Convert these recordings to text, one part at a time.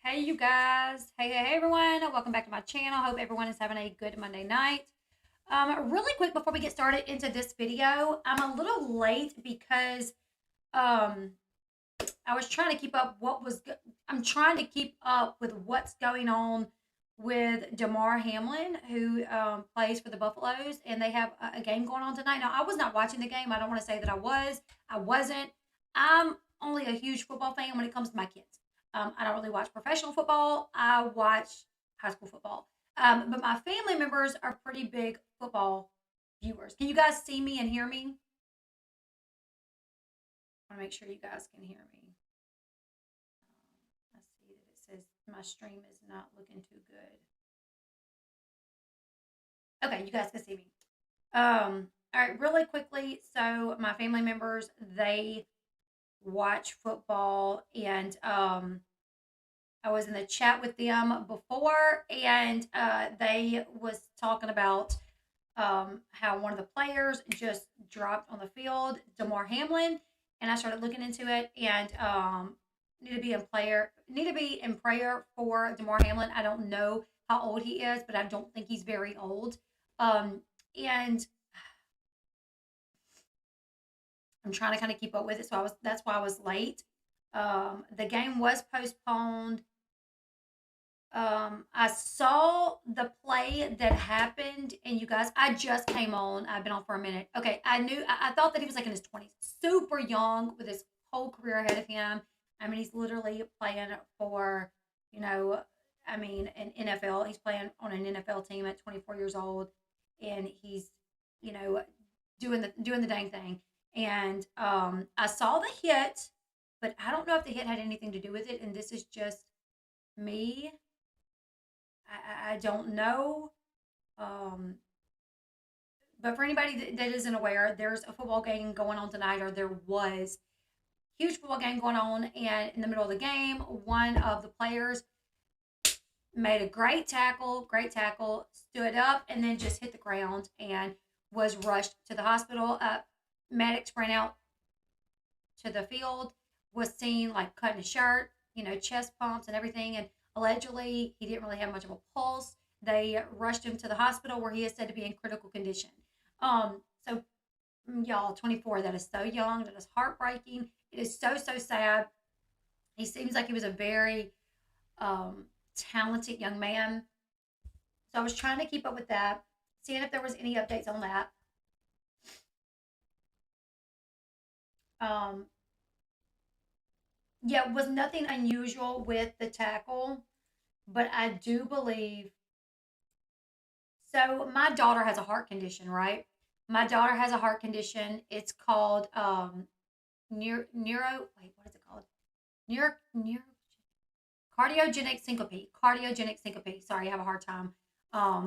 Hey, you guys. Hey, everyone. Welcome back to my channel. Hope everyone is having a good Monday night. Really quick before we get started into this video, I'm a little late because um, I was trying to keep up I'm trying to keep up with what's going on with Damar Hamlin, who plays for the Buffaloes, and they have a game going on tonight. Now, I was not watching the game. I don't want to say that I was. I wasn't. I'm only a huge football fan when it comes to my kids. I don't really watch professional football. I watch high school football. But my family members are pretty big football viewers. Can you guys see me and hear me? I want to make sure you guys can hear me. I see that it says my stream is not looking too good. Okay, you guys can see me. All right, really quickly. So my family members, they watch football, and I was in the chat with them before, and they was talking about how one of the players just dropped on the field, Damar Hamlin, and I started looking into it, and need to be in prayer for Damar Hamlin. I don't know how old he is, but I don't think he's very old. And I'm trying to kind of keep up with it, so that's why I was late. The game was postponed. I saw the play that happened, and you guys, I just came on. I've been on for a minute. Okay, I thought that he was like in his 20s, super young with his whole career ahead of him. I mean, he's literally playing for, you know, I mean, an NFL. He's playing on an NFL team at 24 years old, and he's, you know, doing the dang thing. And I saw the hit, but I don't know if the hit had anything to do with it. And this is just me. I don't know. Um, but for anybody that isn't aware, there's a football game going on tonight, or there was huge football game going on, and in the middle of the game, one of the players made a great tackle, stood up, and then just hit the ground and was rushed to the hospital. Medics ran out to the field, was seen like cutting his shirt, chest pumps and everything. And allegedly, he didn't really have much of a pulse. They rushed him to the hospital where he is said to be in critical condition. So y'all, 24, that is so young. That is heartbreaking. It is so sad. He seems like he was a very talented young man. So I was trying to keep up with that, seeing if there was any updates on that. Um, yeah, it was nothing unusual with the tackle, but I do believe. So my daughter has a heart condition, right? My daughter has a heart condition. It's called neuro. Wait, what is it called? Neuro cardiogenic syncope. Cardiogenic syncope. Sorry, I have a hard time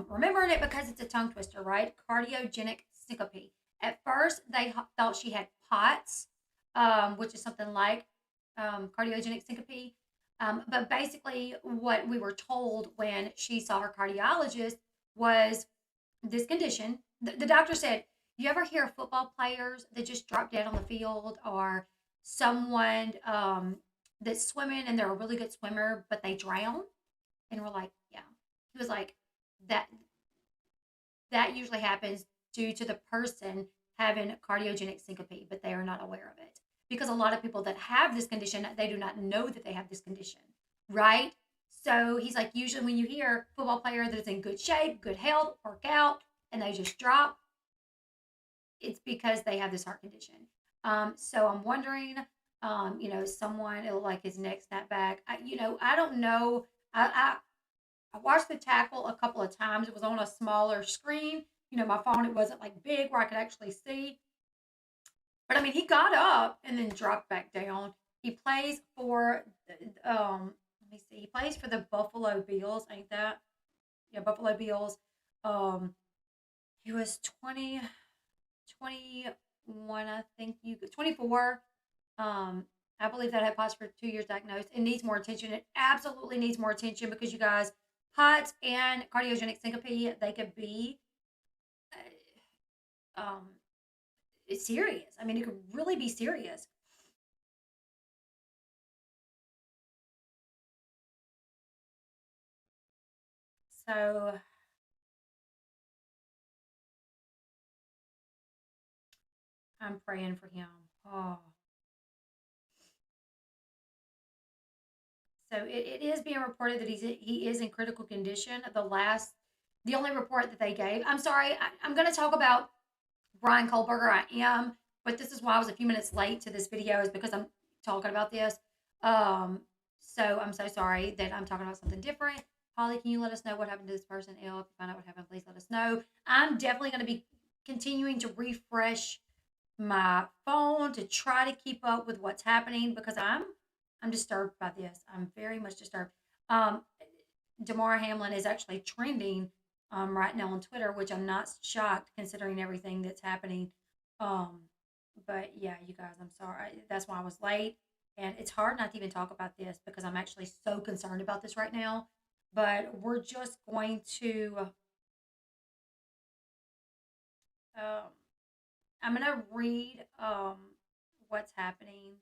remembering it because it's a tongue twister, right? Cardiogenic syncope. At first, they thought she had POTS, which is something like cardiogenic syncope. But basically, what we were told when she saw her cardiologist was this condition. The doctor said, "You ever hear of football players that just drop dead on the field, or someone that's swimming and they're a really good swimmer, but they drown?" And we're like, "Yeah." He was like, "That usually happens due to the person having cardiogenic syncope, but they are not aware of it." Because a lot of people that have this condition, they do not know that they have this condition, right? So he's like, usually when you hear a football player that is in good shape, good health, work out, and they just drop, it's because they have this heart condition. So I'm wondering, someone it'll like his neck snap back. I don't know. I watched the tackle a couple of times. It was on a smaller screen. My phone, it wasn't like big where I could actually see. But I mean, he got up and then dropped back down. He plays for, let me see, he plays for the Buffalo Bills, ain't that? Yeah, Buffalo Bills. Um, he was 21, I think 24. I believe that had POTS for 2 years diagnosed. It needs more attention. It absolutely needs more attention because you guys, POTS and cardiogenic syncope, they could be um, it's serious. I mean, it could really be serious. So I'm praying for him. Oh, so it is being reported that he is in critical condition. The only report that they gave. I'm sorry. I'm going to talk about Bryan Kohlberger. I am, but this is why I was a few minutes late to this video, is because I'm talking about this. Um, so I'm so sorry that I'm talking about something different. Holly, can you let us know what happened to this person? Elle, if you find out what happened, please let us know. I'm definitely going to be continuing to refresh my phone to try to keep up with what's happening because I'm disturbed by this. I'm very much disturbed. Um, Damar Hamlin is actually trending right now on Twitter, which I'm not shocked considering everything that's happening. Um, but yeah, you guys, I'm sorry. That's why I was late. And it's hard not to even talk about this because I'm actually so concerned about this right now. But we're just going to, um, I'm going to read what's happening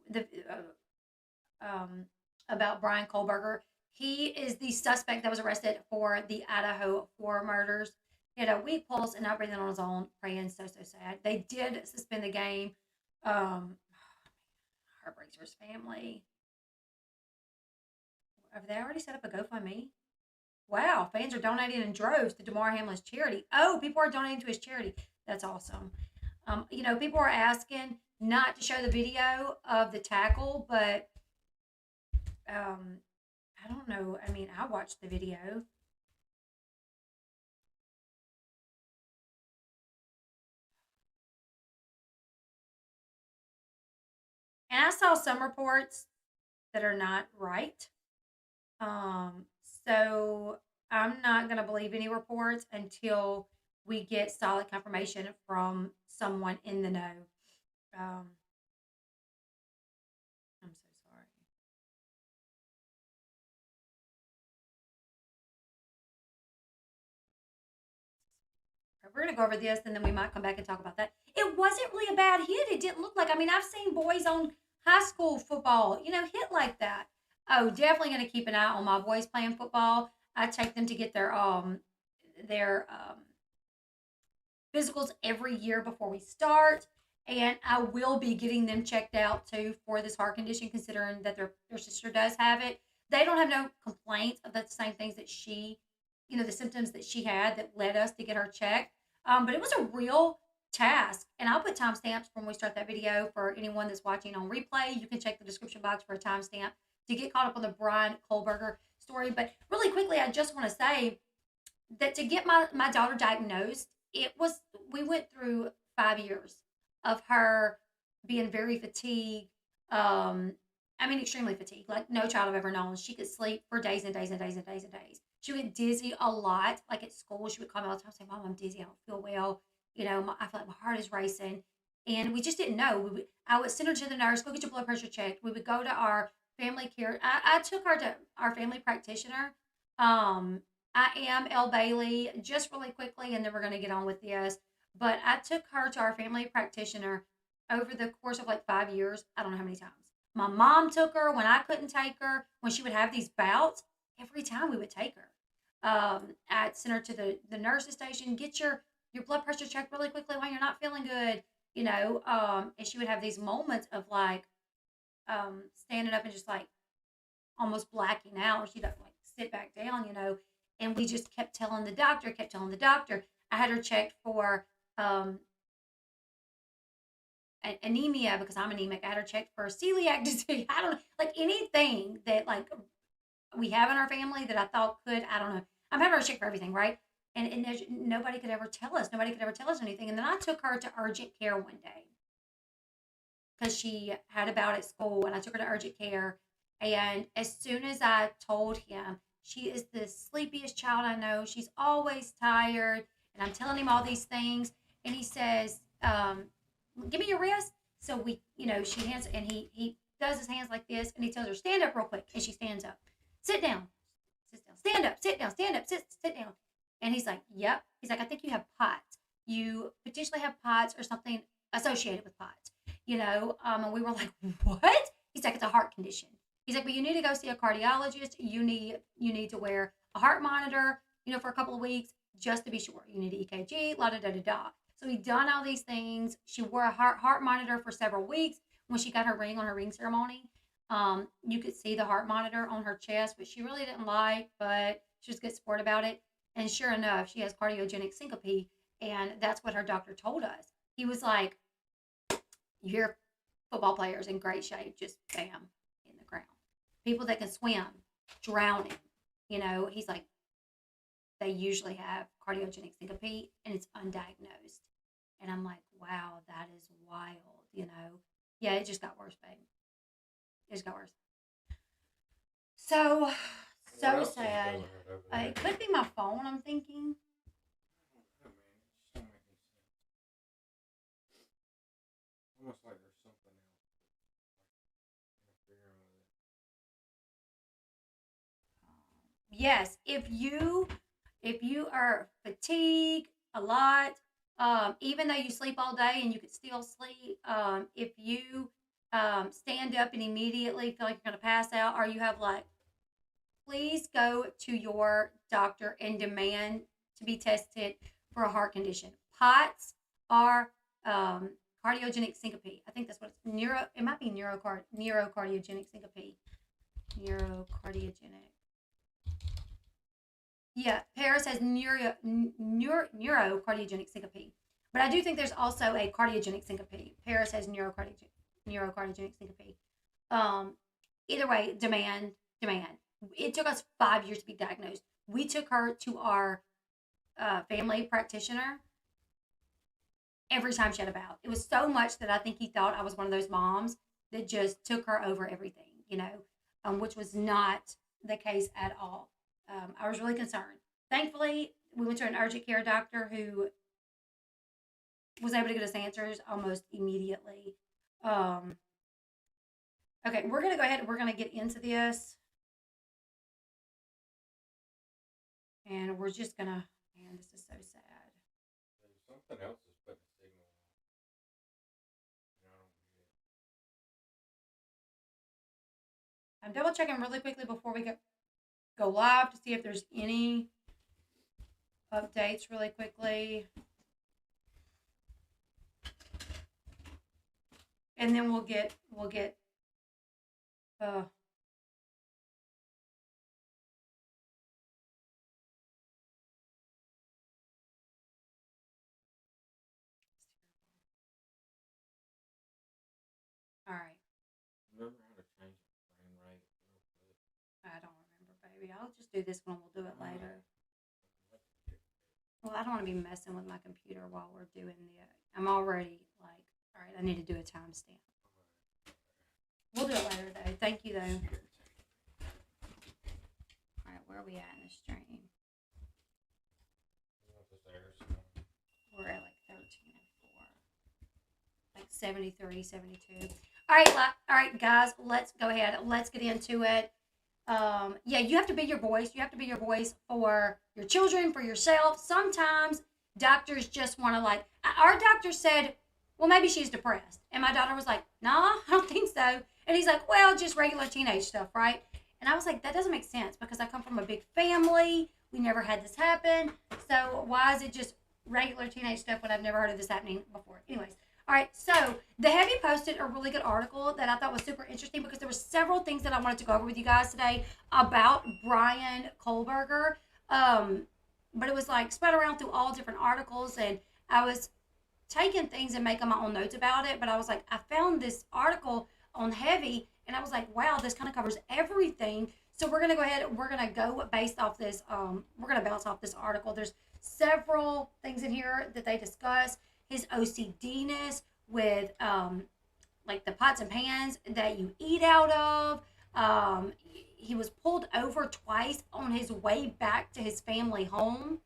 the about Bryan Kohlberger. He is the suspect that was arrested for the Idaho 4 murders. He had a weak pulse and not breathing on his own. Praying, so sad. They did suspend the game. Um, Heartbreaks for his family. Have they already set up a GoFundMe? Wow, fans are donating in droves to Damar Hamlin's charity. Oh, people are donating to his charity. That's awesome. People are asking not to show the video of the tackle, but um, I don't know. I mean, I watched the video. And I saw some reports that are not right. Um, so I'm not going to believe any reports until we get solid confirmation from someone in the know. Um, I'm so sorry. We're going to go over this and then we might come back and talk about that. It wasn't really a bad hit. It didn't look like, I mean, I've seen boys on high school football, hit like that. Oh, definitely going to keep an eye on my boys playing football. I take them to get their physicals every year before we start. And I will be getting them checked out too for this heart condition, considering that their sister does have it. They don't have no complaints of the same things that the symptoms that she had that led us to get her checked. But it was a real task. And I'll put timestamps when we start that video for anyone that's watching on replay. You can check the description box for a timestamp to get caught up on the Bryan Kohlberger story. But really quickly, I just want to say that to get my daughter diagnosed, it was we went through 5 years of her being very fatigued. I mean, extremely fatigued, like no child I've ever known. She could sleep for days and days and days and days and days. She would get dizzy a lot. Like at school, she would call me all the time and say, "Mom, I'm dizzy. I don't feel well. I feel like my heart is racing." And we just didn't know. I would send her to the nurse, go get your blood pressure checked. We would go to our family care. I took her to our family practitioner. Um, I am Elle Bailey, just really quickly, and then we're going to get on with this. But I took her to our family practitioner over the course of like 5 years. I don't know how many times. My mom took her when I couldn't take her, when she would have these bouts. Every time we would take her. I'd send her to the nurse's station, get your blood pressure checked really quickly when you're not feeling good, and she would have these moments of like standing up and just like almost blacking out, or she'd like sit back down, and we just kept telling the doctor. I had her checked for um, anemia because I'm anemic. I had her checked for celiac disease. I don't know, like anything that like we have in our family that I thought could, I don't know. I'm having her checked for everything, right? And nobody could ever tell us. Nobody could ever tell us anything. And then I took her to urgent care one day because she had a bout at school, and I took her to urgent care. And as soon as I told him, she is the sleepiest child I know. She's always tired. And I'm telling him all these things. And he says, give me your wrist. So she hands, and he does his hands like this. And he tells her, stand up real quick. And she stands up. Sit down. Sit down. Stand up. Sit down. Stand up. Sit down. And he's like, yep. He's like, I think you have POTS. You potentially have POTS or something associated with POTS. And we were like, what? He's like, it's a heart condition. He's like, but you need to go see a cardiologist. You need to wear a heart monitor, for a couple of weeks just to be sure. You need an EKG, la da da da da. So he done all these things. She wore a heart monitor for several weeks. When she got her ring on her ring ceremony, you could see the heart monitor on her chest, which she really didn't like, but she was a good sport about it. And sure enough, she has cardiogenic syncope, and that's what her doctor told us. He was like, you hear football players in great shape, just bam, in the ground. People that can swim, drowning. He's like, they usually have cardiogenic syncope and it's undiagnosed. And I'm like, wow, that is wild. Yeah, it just got worse, babe. It just got worse. So sad. It could be my phone, I'm thinking. Almost like there's something else. Yes, if you are fatigued a lot, even though you sleep all day and you could still sleep, if you stand up and immediately feel like you're going to pass out, or you have like, please go to your doctor and demand to be tested for a heart condition. POTS are cardiogenic syncope. I think that's what it's neuro. It might be neurocardiogenic syncope. Neurocardiogenic. Yeah, Paris has neurocardiogenic syncope. But I do think there's also a cardiogenic syncope. Paris has neurocardiogenic syncope. Um, Either way, demand. It took us 5 years to be diagnosed. We took her to our family practitioner every time she had a bout. It was so much that I think he thought I was one of those moms that just took her over everything, which was not the case at all. I was really concerned. Thankfully, we went to an urgent care doctor who was able to get us answers almost immediately. Okay, we're going to go ahead and we're going to get into this. And we're just going to, man, this is so sad. Something else is putting a signal on. I'm double checking really quickly before we go live to see if there's any updates really quickly. And then we'll get all right. Remember how to change the frame rate real quick? I don't remember, baby. I'll just do this one. We'll do it later. Well, I don't want to be messing with my computer while we're doing the. I'm already like, all right, I need to do a timestamp. We'll do it later, though. Thank you, though. All right, where are we at in the stream? We're at like 13 and 4. Like 73, 72. All right, guys, let's go ahead. Let's get into it. Yeah, you have to be your voice. You have to be your voice for your children, for yourself. Sometimes doctors just want to our doctor said, well, maybe she's depressed. And my daughter was like, nah, I don't think so. And he's like, well, just regular teenage stuff, right? And I was like, that doesn't make sense because I come from a big family. We never had this happen. So why is it just regular teenage stuff when I've never heard of this happening before? Anyways. All right, so the Heavy posted a really good article that I thought was super interesting because there were several things that I wanted to go over with you guys today about Bryan Kohlberger. But it was like spread around through all different articles, and I was taking things and making my own notes about it. But I was like, I found this article on Heavy, and I was like, wow, this kind of covers everything. So we're gonna go ahead. We're gonna go based off this. We're gonna bounce off this article. There's several things in here that they discuss. His OCDness with like the pots and pans that you eat out of. He was pulled over twice on his way back to his family home.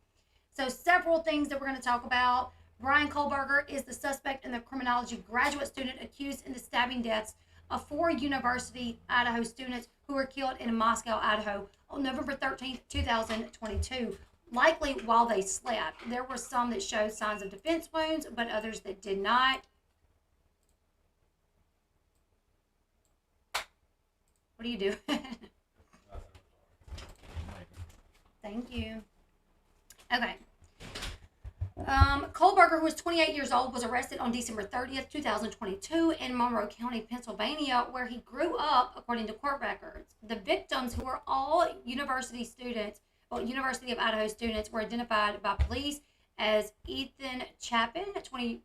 So several things that we're going to talk about. Bryan Kohlberger is the suspect in the criminology graduate student accused in the stabbing deaths of 4 University Idaho students who were killed in Moscow, Idaho on November 13th, 2022. Likely while they slept. There were some that showed signs of defense wounds, but others that did not. What do you do? Maybe. Thank you. Okay. Kohlberger, who was 28 years old, was arrested on December 30th, 2022 in Monroe County, Pennsylvania, where he grew up, according to court records. The victims, who were all University of Idaho students, were identified by police as Ethan Chapin, 20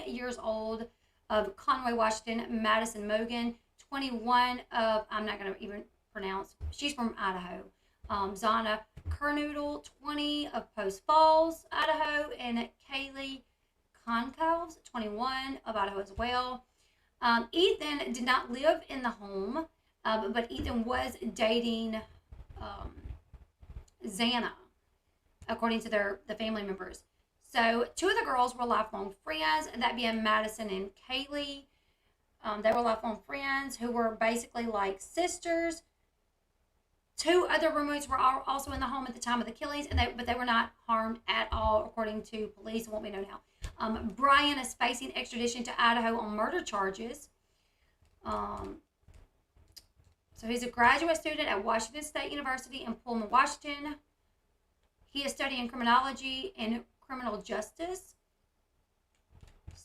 years old, of Conway, Washington; Madison Mogan, 21, of, I'm not going to even pronounce, she's from Idaho; Zana Kernoodle, 20, of Post Falls, Idaho; and Kaylee Concalves, 21, of Idaho as well. Ethan did not live in the home, but Ethan was dating Xana, according to the family members. So two of the girls were lifelong friends, that being Madison and Kaylee. They were lifelong friends who were basically like sisters. Two other roommates were also in the home at the time of the killings, but they were not harmed at all, according to police and what we know now. Bryan is facing extradition to Idaho on murder charges. So he's a graduate student at Washington State University in Pullman, Washington. He is studying criminology and criminal justice.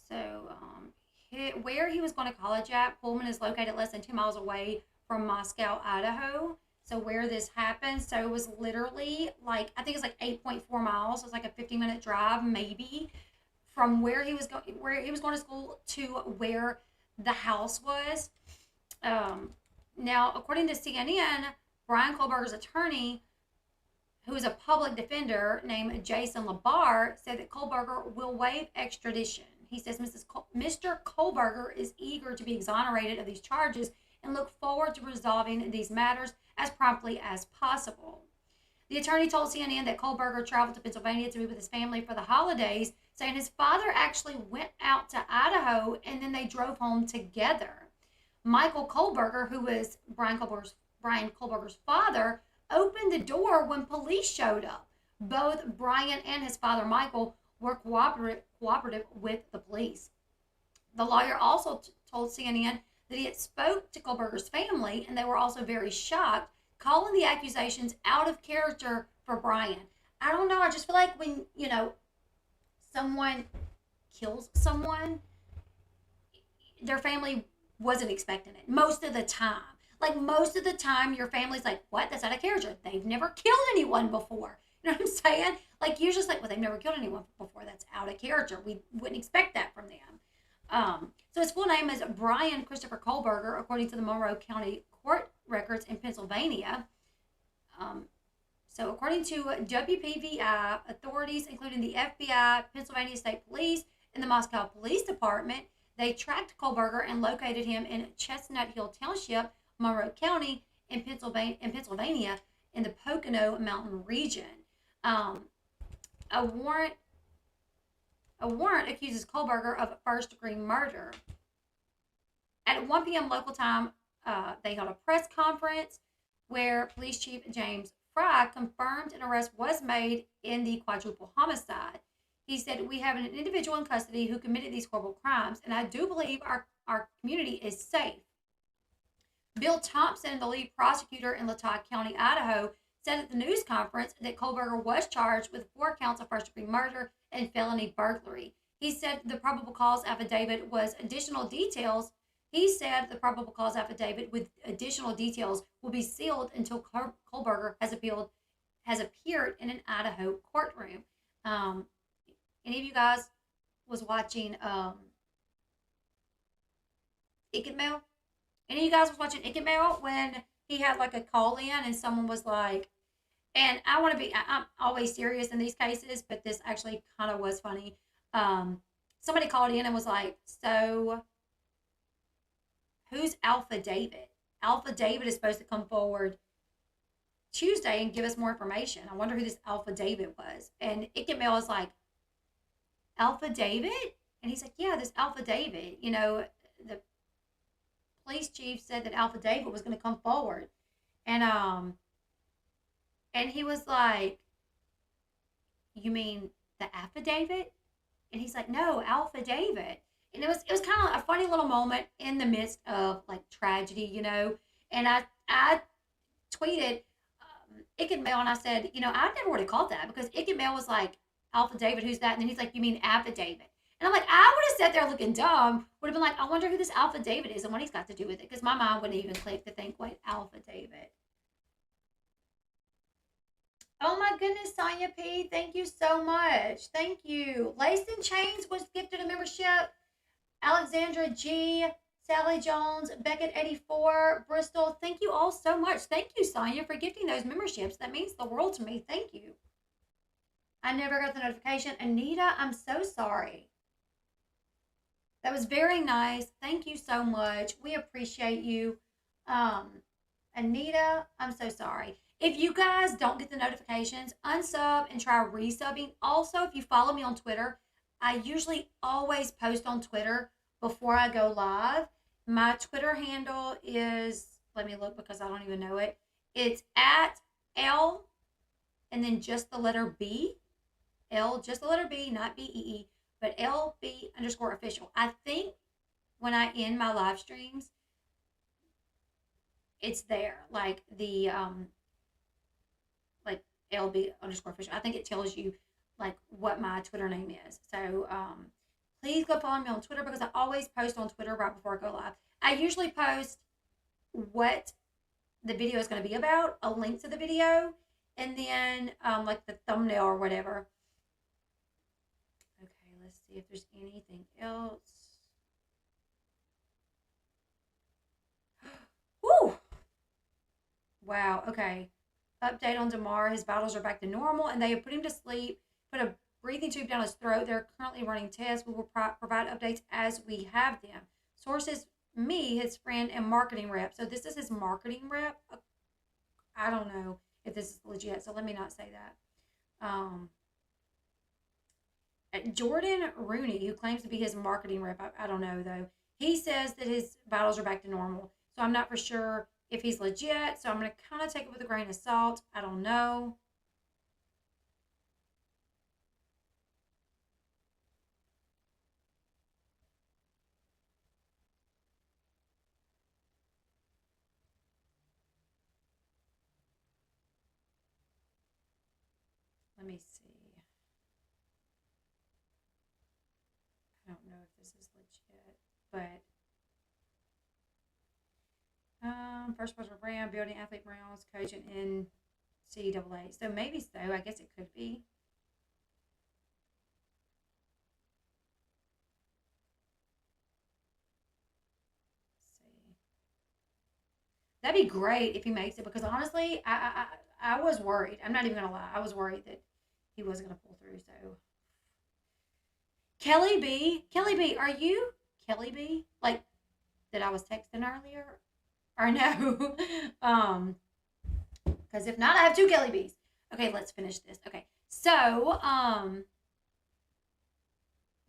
So where he was going to college at, Pullman is located less than 2 miles away from Moscow, Idaho. So where this happened, so it was literally like, I think it's like 8.4 miles. So it's like a 50-minute drive, maybe, from where he was going to school to where the house was. Now, according to CNN, Bryan Kohlberger's attorney, who is a public defender named Jason Labar, said that Kohlberger will waive extradition. He says Mr. Kohlberger is eager to be exonerated of these charges and look forward to resolving these matters as promptly as possible. The attorney told CNN that Kohlberger traveled to Pennsylvania to be with his family for the holidays, saying his father actually went out to Idaho and then they drove home together. Michael Kohlberger, who was Bryan Kohlberger's father, opened the door when police showed up. Both Bryan and his father, Michael, were cooperative with the police. The lawyer also told CNN that he had spoke to Kohlberger's family, and they were also very shocked, calling the accusations out of character for Bryan. I don't know. I just feel like when, someone kills someone, their family wasn't expecting it most of the time. Like, most of the time, your family's like, what? That's out of character. They've never killed anyone before. You know what I'm saying? Like, you're just like, well, they've never killed anyone before. That's out of character. We wouldn't expect that from them. So his full name is Bryan Christopher Kohlberger, according to the Monroe County court records in Pennsylvania. So according to WPVI, authorities, including the FBI, Pennsylvania State Police, and the Moscow Police Department, they tracked Kohlberger and located him in Chestnut Hill Township, Monroe County, in Pennsylvania, in the Pocono Mountain region. A warrant accuses Kohlberger of first-degree murder. At 1 p.m. local time, they held a press conference where Police Chief James Fry confirmed an arrest was made in the quadruple homicide. He said, we have an individual in custody who committed these horrible crimes, and I do believe our community is safe. Bill Thompson, the lead prosecutor in Latah County, Idaho, said at the news conference that Kohlberger was charged with 4 counts of first-degree murder and felony burglary. He said the probable cause affidavit with additional details will be sealed until Kohlberger has appeared in an Idaho courtroom. Any of you guys was watching Icket Mail? Any of you guys was watching Icket Mail when he had like a call in and someone was like, and I'm always serious in these cases, but this actually kind of was funny. Somebody called in and was like, so who's Alpha David? Alpha David is supposed to come forward Tuesday and give us more information. I wonder who this Alpha David was. And Icket Mail is like, Alpha David? And he's like, yeah, this Alpha David. The police chief said that Alpha David was going to come forward. And he was like, you mean the affidavit? And he's like, no, Alpha David. And it was kind of a funny little moment in the midst of like tragedy, And I tweeted Icked Mail, and I said, I never would have called that because Icked Mail was like, Alpha David, who's that? And then he's like, you mean Alpha David? And I'm like, I would have sat there looking dumb, would have been like, I wonder who this Alpha David is and what he's got to do with it. Because my mind wouldn't even click to think, wait, Alpha David. Oh my goodness, Sonia P. Thank you so much. Thank you. Laced in Chains was gifted a membership. Alexandra G. Sally Jones, Beckett 84, Bristol. Thank you all so much. Thank you, Sonia, for gifting those memberships. That means the world to me. Thank you. I never got the notification. Anita, I'm so sorry. That was very nice. Thank you so much. We appreciate you. Anita, I'm so sorry. If you guys don't get the notifications, unsub and try resubbing. Also, if you follow me on Twitter, I usually always post on Twitter before I go live. My Twitter handle is, let me look because I don't even know it. It's at L and then just the letter B. L, just the letter B, not BEE, but LB_official. I think when I end my live streams, it's there. Like the like LB_official. I think it tells you like what my Twitter name is. So please go follow me on Twitter because I always post on Twitter right before I go live. I usually post what the video is going to be about, a link to the video, and then like the thumbnail or whatever. Okay, let's see if there's anything else. Woo! Wow, okay. Update on Damar. His vitals are back to normal, and they have put him to sleep, put a breathing tube down his throat. They're currently running tests. We will provide updates as we have them. Sources, me, his friend, and marketing rep. So this is his marketing rep. I don't know if this is legit, so let me not say that. Jordan Rooney, who claims to be his marketing rep, I don't know though. He says that his vitals are back to normal. So I'm not for sure if he's legit. So I'm going to kind of take it with a grain of salt. I don't know. Let me see. I don't know if this is legit, but first personal brand, building athlete brands, coaching in NCAA. So maybe so. I guess it could be. Let's see. That'd be great if he makes it because honestly, I was worried. I'm not even gonna lie. I was worried that he wasn't gonna pull through. So Kelly B, are you Kelly B? Like that I was texting earlier, or no? Because if not, I have two Kelly B's. Okay, let's finish this. Okay, so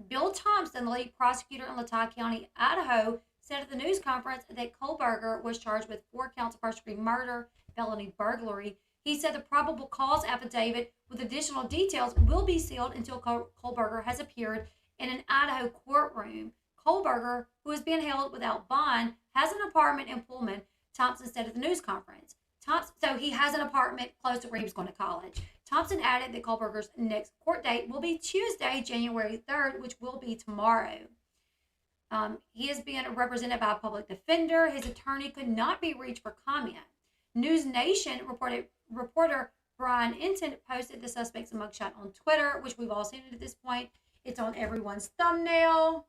Bill Thompson, the lead prosecutor in Latah County, Idaho, said at the news conference that Kohlberger was charged with 4 counts of first-degree murder, felony burglary. He said the probable cause affidavit with additional details will be sealed until Kohlberger has appeared in an Idaho courtroom. Kohlberger, who is being held without bond, has an apartment in Pullman, Thompson said at the news conference. So he has an apartment close to where he was going to college. Thompson added that Kohlberger's next court date will be Tuesday, January 3rd, which will be tomorrow. He is being represented by a public defender. His attorney could not be reached for comment. News Nation reporter Brian Enton posted the suspect's mugshot on Twitter, which we've all seen it at this point. It's on everyone's thumbnail.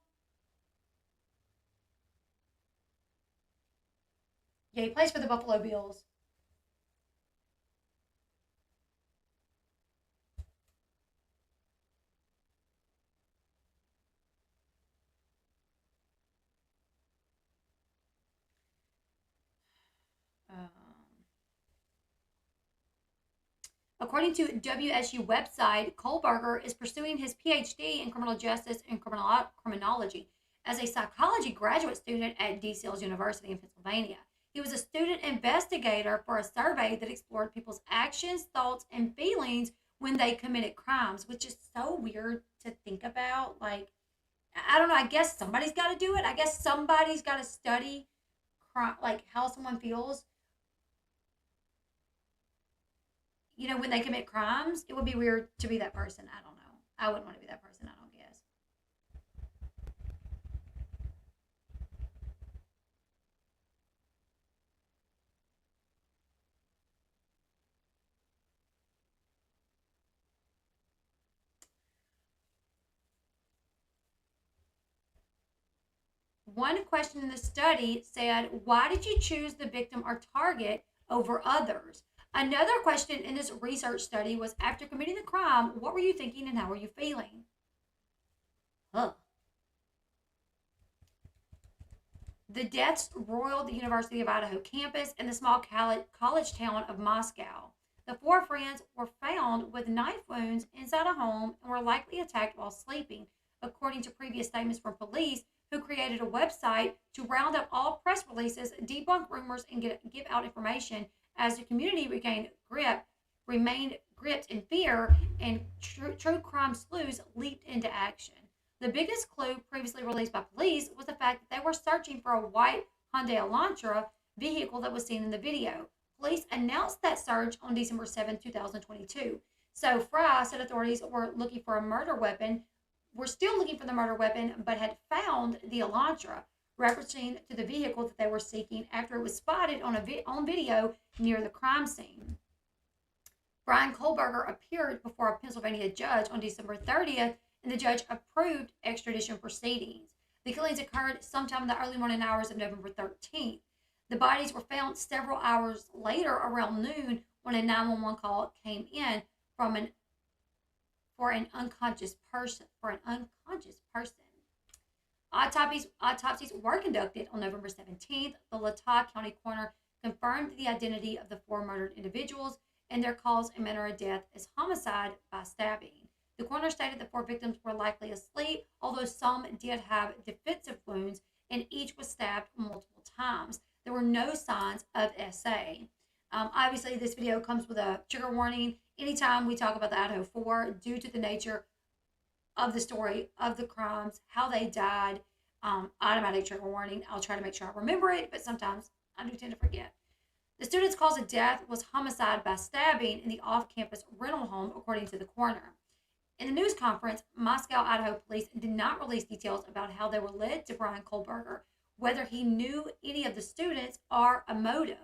Yeah, he plays for the Buffalo Bills. According to WSU website, Kohlberger is pursuing his PhD in criminal justice and criminology as a psychology graduate student at DeSales University in Pennsylvania. He was a student investigator for a survey that explored people's actions, thoughts, and feelings when they committed crimes, which is so weird to think about. Like, I don't know. I guess somebody's got to do it. I guess somebody's got to study crime, like how someone feels, when they commit crimes, it would be weird to be that person. I don't know. I wouldn't want to be that person. I don't guess. One question in the study said, why did you choose the victim or target over others? Another question in this research study was, after committing the crime, what were you thinking and how were you feeling? Huh. The deaths roiled the University of Idaho campus and the small college town of Moscow. The four friends were found with knife wounds inside a home and were likely attacked while sleeping, according to previous statements from police, who created a website to round up all press releases, debunk rumors, and give out information as the community remained gripped in fear, and true crime sleuths leaped into action. The biggest clue previously released by police was the fact that they were searching for a white Hyundai Elantra vehicle that was seen in the video. Police announced that search on December 7, 2022. So Fry said authorities were looking for a murder weapon, were still looking for the murder weapon, but had found the Elantra, referencing to the vehicle that they were seeking after it was spotted on video near the crime scene. Bryan Kohlberger appeared before a Pennsylvania judge on December 30th, and the judge approved extradition proceedings. The killings occurred sometime in the early morning hours of November 13th. The bodies were found several hours later around noon when a 911 call came in for an unconscious person. Autopsies were conducted on November 17th. The Latah County coroner confirmed the identity of the four murdered individuals and their cause and manner of death as homicide by stabbing. The coroner stated the four victims were likely asleep, although some did have defensive wounds and each was stabbed multiple times. There were no signs of SA. Obviously, this video comes with a trigger warning. Anytime we talk about the Idaho 4, due to the nature of the story, of the crimes, how they died, automatic trigger warning. I'll try to make sure I remember it, but sometimes I do tend to forget. The student's cause of death was homicide by stabbing in the off-campus rental home, according to the coroner. In the news conference, Moscow, Idaho police did not release details about how they were led to Bryan Kohlberger, whether he knew any of the students, or a motive.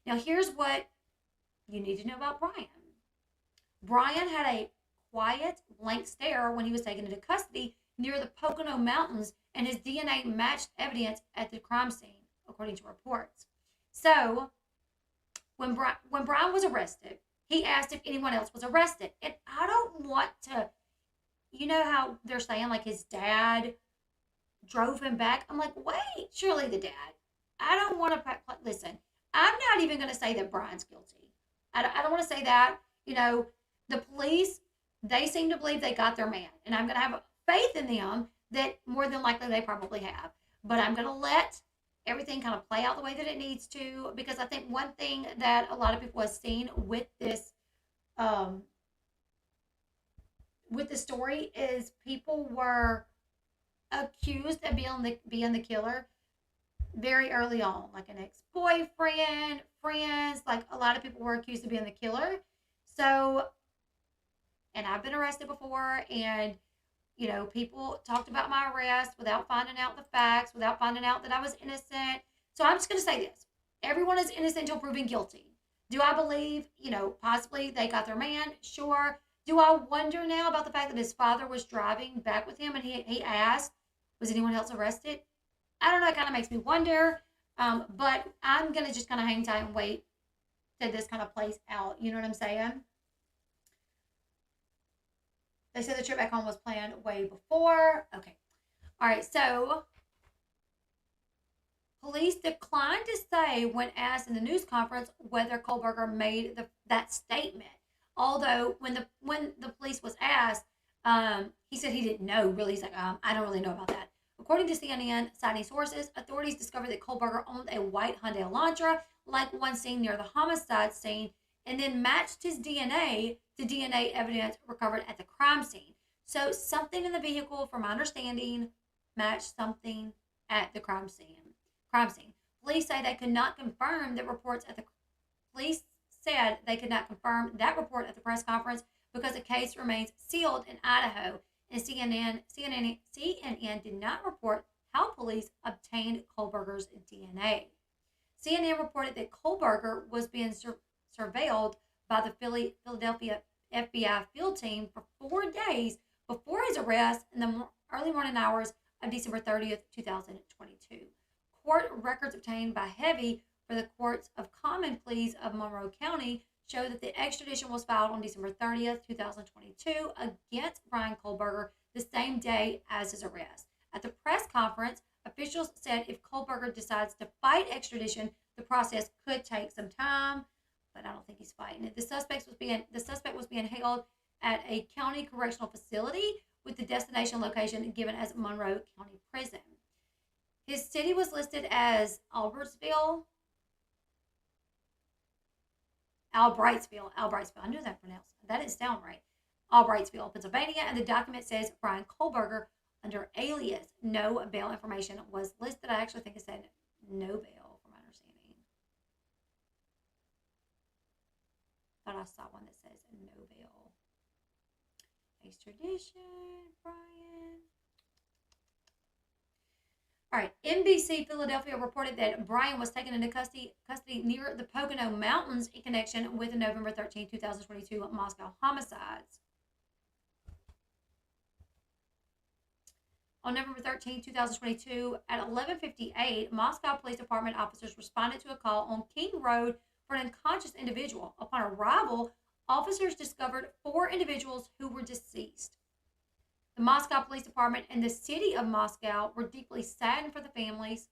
Now, here's what you need to know about Bryan. Bryan had a quiet, blank stare when he was taken into custody near the Pocono Mountains, and his DNA matched evidence at the crime scene, according to reports. So, when Bryan was arrested, he asked if anyone else was arrested. And I don't want to, you know how they're saying, like, his dad drove him back? I'm like, wait, surely the dad. I don't want to, listen, I'm not even going to say that Bryan's guilty. I don't want to say that. The police, they seem to believe they got their man. And I'm going to have faith in them that more than likely they probably have. But I'm going to let everything kind of play out the way that it needs to, because I think one thing that a lot of people have seen with this story is people were accused of being the killer very early on, like an ex-boyfriend, friends, like a lot of people were accused of being the killer. So, and I've been arrested before, and people talked about my arrest without finding out the facts, without finding out that I was innocent. So I'm just going to say this. Everyone is innocent until proven guilty. Do I believe, possibly they got their man? Sure. Do I wonder now about the fact that his father was driving back with him and he asked, was anyone else arrested? I don't know. It kind of makes me wonder. But I'm going to just kind of hang tight and wait till this kind of plays out. You know what I'm saying? They said the trip back home was planned way before. Okay. All right. So police declined to say, when asked in the news conference, whether Kohlberger made that statement. Although when the police was asked, he said he didn't know. Really, he's like, I don't really know about that. According to CNN, citing sources, authorities discovered that Kohlberger owned a white Hyundai Elantra, like one seen near the homicide scene, and then matched his DNA to DNA evidence recovered at the crime scene. So something in the vehicle, from my understanding, matched something at the crime scene. Police say they could not confirm that reports at the police said they could not confirm that report at the press conference because the case remains sealed in Idaho. And CNN did not report how police obtained Kohlberger's DNA. CNN reported that Kohlberger was being surveilled by the Philadelphia FBI field team for 4 days before his arrest in the early morning hours of December 30th, 2022. Court records obtained by Heavy for the Courts of Common Pleas of Monroe County show that the extradition was filed on December 30th, 2022 against Bryan Kohlberger the same day as his arrest. At the press conference, officials said if Kohlberger decides to fight extradition, the process could take some time, but I don't think he's fighting it. The suspect was being held at a county correctional facility with the destination location given as Monroe County Prison. His city was listed as Albrightsville. I knew that pronounced. That didn't sound right. Albrightsville, Pennsylvania, and the document says Bryan Kohlberger under alias. No bail information was listed. I actually think it said no bail, from my understanding. Thought I saw one that says no bail. Extradition, Bryan. All right, NBC Philadelphia reported that Bryan was taken into custody near the Pocono Mountains in connection with the November 13, 2022 Moscow homicides. On November 13, 2022, at 11:58, Moscow Police Department officers responded to a call on King Road for an unconscious individual. Upon arrival, officers discovered 4 individuals who were deceased. The Moscow Police Department and the city of Moscow were deeply saddened for the families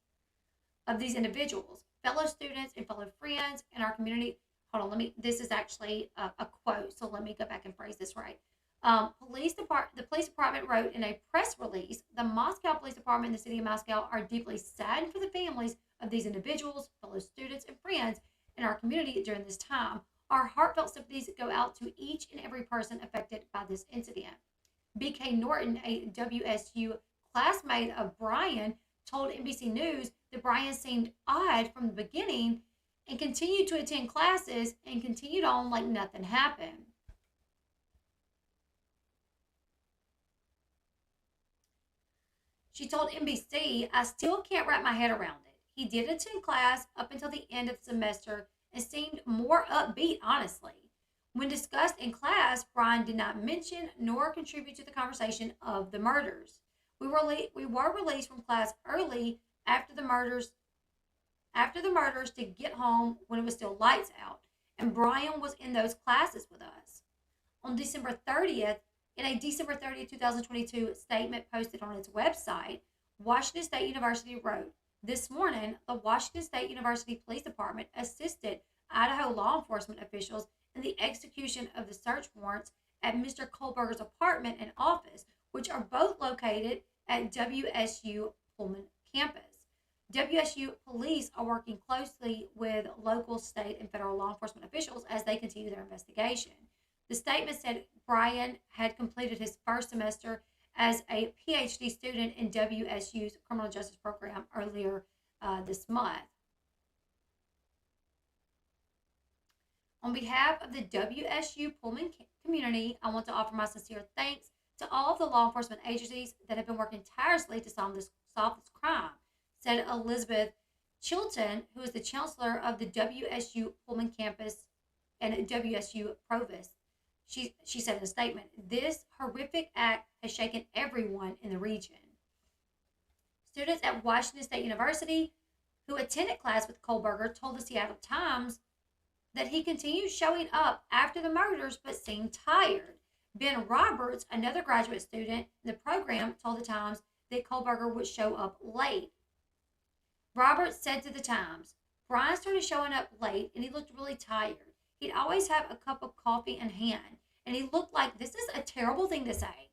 of these individuals, fellow students and fellow friends in our community. Hold on, this is actually a quote, so let me go back and phrase this right. The police department wrote in a press release, the Moscow Police Department and the city of Moscow are deeply saddened for the families of these individuals, fellow students, and friends in our community during this time. Our heartfelt sympathies go out to each and every person affected by this incident. B.K. Norton, a WSU classmate of Bryan, told NBC News that Bryan seemed odd from the beginning and continued to attend classes and continued on like nothing happened. She told NBC, I still can't wrap my head around it. He did attend class up until the end of the semester and seemed more upbeat, honestly. When discussed in class, Bryan did not mention nor contribute to the conversation of the murders. We were released from class early after the murders to get home when it was still lights out, and Bryan was in those classes with us. On December 30th, in a December 30th, 2022 statement posted on its website, Washington State University wrote, this morning, the Washington State University Police Department assisted Idaho law enforcement officials in the execution of the search warrants at Mr. Kohlberger's apartment and office, which are both located at WSU Pullman campus. WSU police are working closely with local, state, and federal law enforcement officials as they continue their investigation. The statement said Bryan had completed his first semester as a PhD student in WSU's criminal justice program earlier this month. On behalf of the WSU Pullman community, I want to offer my sincere thanks to all of the law enforcement agencies that have been working tirelessly to solve this crime, said Elizabeth Chilton, who is the chancellor of the WSU Pullman campus and WSU provost. She said in a statement, this horrific act has shaken everyone in the region. Students at Washington State University who attended class with Kohlberger told the Seattle Times that he continued showing up after the murders but seemed tired. Ben Roberts, another graduate student in the program, told the Times that Kohlberger would show up late. Roberts said to the Times, Bryan started showing up late and he looked really tired. He'd always have a cup of coffee in hand, and he looked like, this is a terrible thing to say,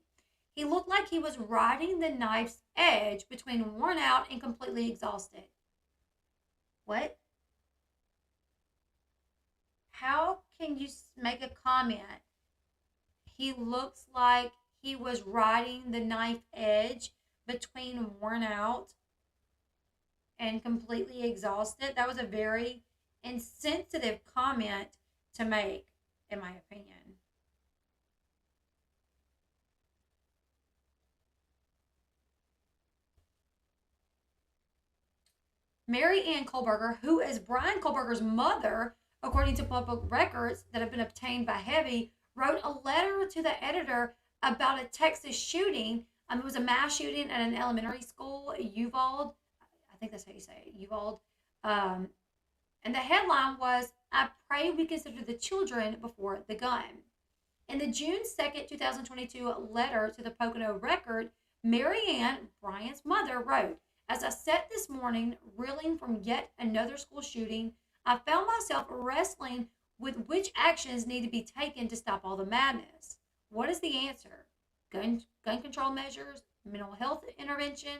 he looked like he was riding the knife's edge between worn out and completely exhausted. What? How can you make a comment? He looks like he was riding the knife edge between worn out and completely exhausted. That was a very insensitive comment to make, in my opinion. Mary Ann Kohlberger, who is Bryan Kohlberger's mother, according to public records that have been obtained by Heavy, wrote a letter to the editor about a Texas shooting. It was a mass shooting at an elementary school, Uvalde. I think that's how you say it, Uvalde. Um, and the headline was, I pray we consider the children before the gun. In the June 2nd, 2022 letter to the Pocono Record, Mary Ann, Bryan's mother, wrote, as I sat this morning reeling from yet another school shooting, I found myself wrestling with which actions need to be taken to stop all the madness. What is the answer? Gun control measures, mental health intervention.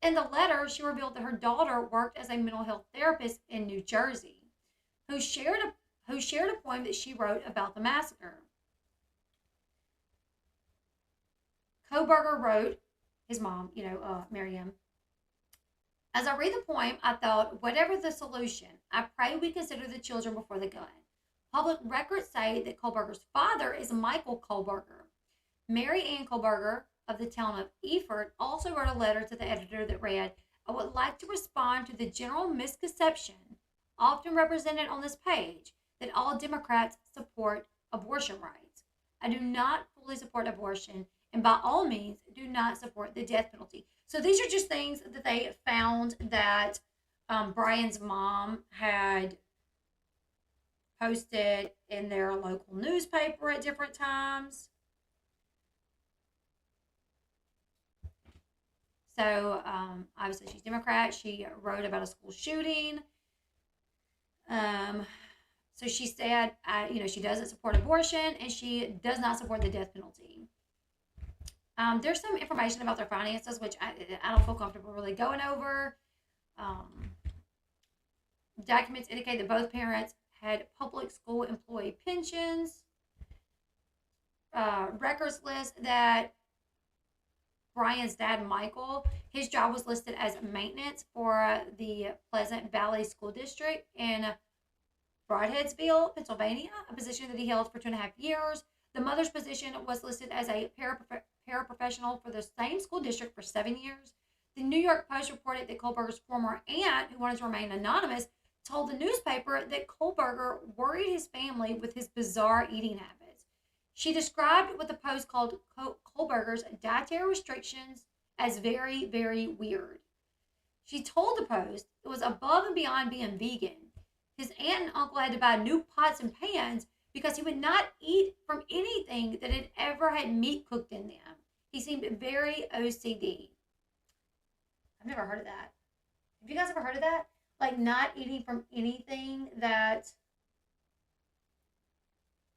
In the letter, she revealed that her daughter worked as a mental health therapist in New Jersey, who shared a poem that she wrote about the massacre. Kohlberger wrote, his mom, Miriam, as I read the poem, I thought, whatever the solution, I pray we consider the children before the gun. Public records say that Kohlberger's father is Michael Kohlberger. Mary Ann Kohlberger of the town of Eford also wrote a letter to the editor that read, I would like to respond to the general misconception, often represented on this page, that all Democrats support abortion rights. I do not fully support abortion, and by all means do not support the death penalty. So these are just things that they found that Bryan's mom had posted in their local newspaper at different times. So obviously she's Democrat. She wrote about a school shooting. So she said, she doesn't support abortion and she does not support the death penalty. There's some information about their finances, which I don't feel comfortable really going over. Documents indicate that both parents had public school employee pensions. Records list that Bryan's dad, Michael, his job was listed as maintenance for the Pleasant Valley School District in Broadheadsville, Pennsylvania, a position that he held for 2.5 years. The mother's position was listed as a paraprofessional for the same school district for 7 years. The New York Post reported that Kohlberger's former aunt, who wanted to remain anonymous, told the newspaper that Kohlberger worried his family with his bizarre eating habits. She described what the Post called Kohlberger's dietary restrictions as very, very weird. She told the Post it was above and beyond being vegan. His aunt and uncle had to buy new pots and pans because he would not eat from anything that had ever had meat cooked in them. He seemed very OCD. I've never heard of that. Have you guys ever heard of that? Like not eating from anything that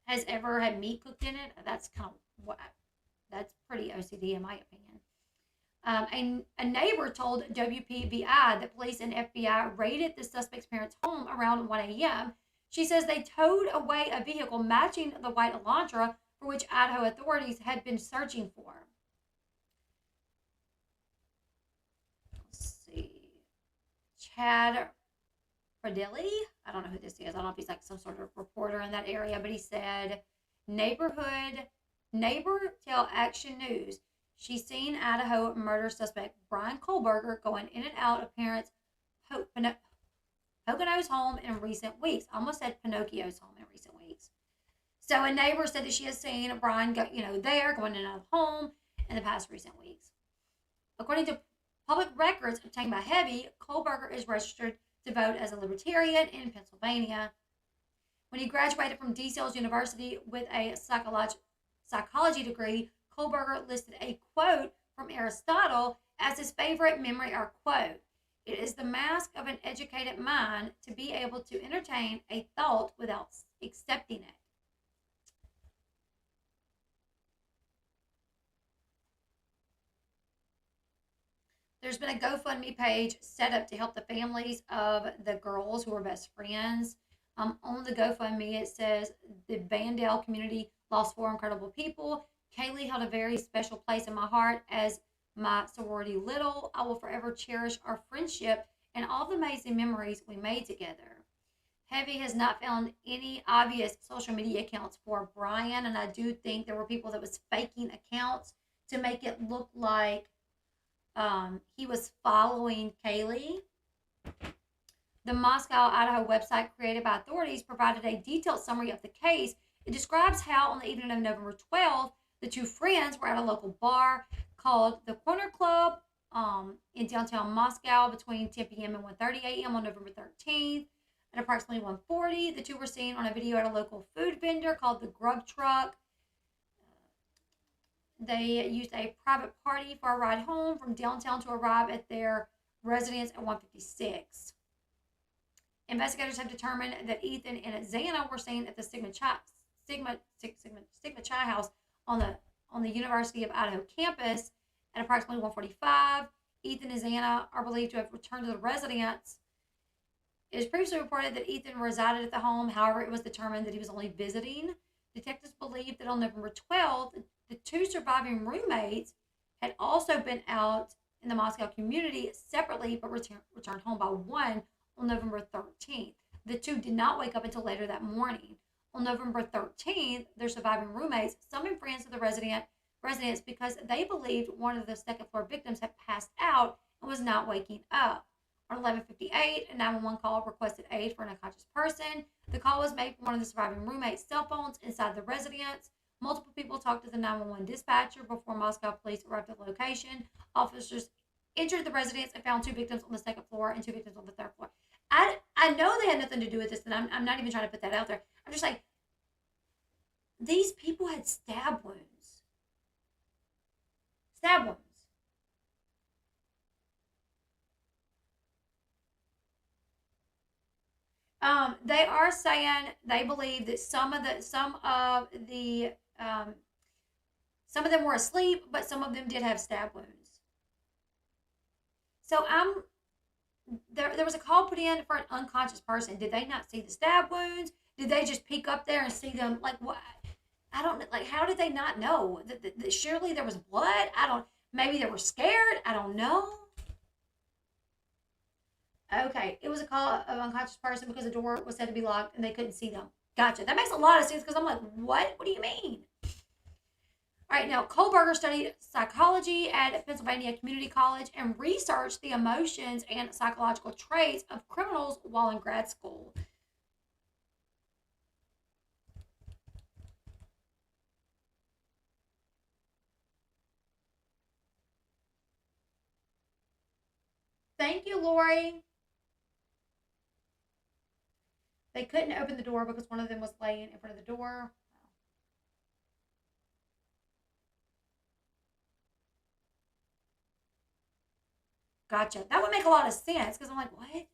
has ever had meat cooked in it? That's kind of what. That's pretty OCD in my opinion. A neighbor told WPVI that police and FBI raided the suspect's parents' home around 1 a.m. She says they towed away a vehicle matching the white Elantra for which Idaho authorities had been searching for. Let's see. Chad Fredeli, I don't know who this is. I don't know if he's like some sort of reporter in that area, but he said, Neighbor tell Action News. She's seen Idaho murder suspect Bryan Kohlberger going in and out of parents' Pocono's home in recent weeks. I almost said Pinocchio's home in recent weeks. So a neighbor said that she has seen Bryan go, there going in and out of the home in the past recent weeks. According to public records obtained by Heavy, Kohlberger is registered to vote as a libertarian in Pennsylvania. When he graduated from DeSales University with a psychology degree, Kohlberger listed a quote from Aristotle as his favorite memory or quote. It is the mask of an educated mind to be able to entertain a thought without accepting it. There's been a GoFundMe page set up to help the families of the girls who are best friends. On the GoFundMe, it says the Vandale community lost 4 incredible people. Kaylee held a very special place in my heart as my sorority little. I will forever cherish our friendship and all the amazing memories we made together. Heavy has not found any obvious social media accounts for Bryan, and I do think there were people that was faking accounts to make it look like he was following Kaylee. The Moscow, Idaho website created by authorities provided a detailed summary of the case. It describes how, on the evening of November 12th, the two friends were at a local bar called the Corner Club in downtown Moscow between 10 p.m. and 1:30 a.m. on November 13th. At approximately 1:40, the two were seen on a video at a local food vendor called the Grub Truck. They used a private party for a ride home from downtown to arrive at their residence at 1:56. Investigators have determined that Ethan and Xana were seen at the Sigma Chi House on the University of Idaho campus at approximately 1:45. Ethan and Xana are believed to have returned to the residence. It was previously reported that Ethan resided at the home. However, it was determined that he was only visiting. Detectives believe that on November 12th, the two surviving roommates had also been out in the Moscow community separately but returned home by 1 on November 13th. The two did not wake up until later that morning. On November 13th, their surviving roommates summoned friends to the residence because they believed one of the second floor victims had passed out and was not waking up. On 11:58, a 911 call requested aid for an unconscious person. The call was made from one of the surviving roommates' cell phones inside the residence. Multiple people talked to the 911 dispatcher before Moscow police arrived at the location. Officers entered the residence and found two victims on the second floor and two victims on the third floor. I know they had nothing to do with this, and I'm not even trying to put that out there. I'm just like, these people had stab wounds. Stab wounds. They are saying they believe that some of them were asleep, but some of them did have stab wounds. So there was a call put in for an unconscious person. Did they not see the stab wounds? Did they just peek up there and see them? Like what? I don't like. How did they not know that surely there was blood? I don't. Maybe they were scared. I don't know. Okay, it was a call of an unconscious person because the door was said to be locked and they couldn't see them. Gotcha. That makes a lot of sense because I'm like, what? What do you mean? All right, now Kohlberger studied psychology at Pennsylvania Community College and researched the emotions and psychological traits of criminals while in grad school. Thank you, Lori. They couldn't open the door because one of them was laying in front of the door. Gotcha. That would make a lot of sense because I'm like, what?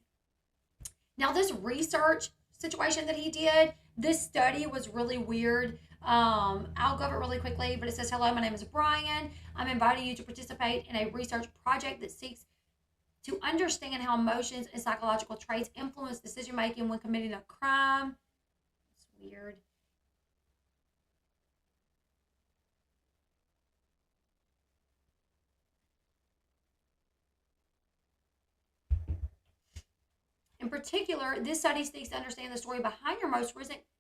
Now, this research situation that he did, this study was really weird. I'll go over it really quickly, but it says, hello, my name is Bryan. I'm inviting you to participate in a research project that seeks to understand how emotions and psychological traits influence decision making when committing a crime. It's weird. In particular, this study seeks to understand the story behind your most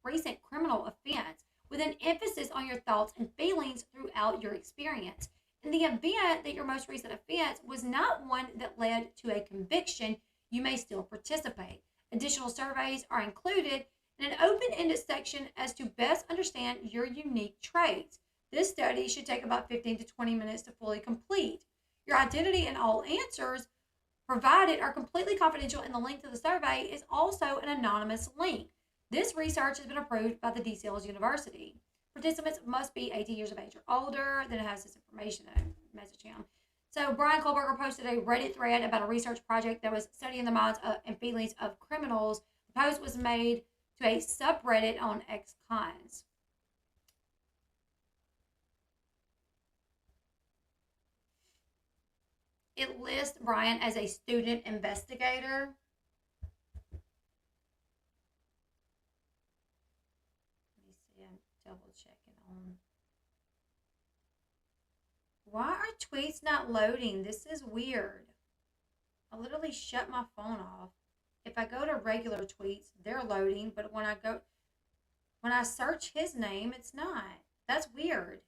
recent criminal offense, with an emphasis on your thoughts and feelings throughout your experience. In the event that your most recent offense was not one that led to a conviction, you may still participate. Additional surveys are included in an open ended section as to best understand your unique traits. This study should take about 15 to 20 minutes to fully complete. Your identity and all answers provided are completely confidential, and the link to the survey is also an anonymous link. This research has been approved by the DeSales University. Participants must be 18 years of age or older. Then it has this information I message him. So Bryan Kohlberger posted a Reddit thread about a research project that was studying the minds and feelings of criminals. The post was made to a subreddit on ex-cons. It lists Bryan as a student investigator. Let me see, I'm double checking on. Why are tweets not loading? This is weird. I literally shut my phone off. If I go to regular tweets, they're loading, but when I search his name, it's not. That's weird.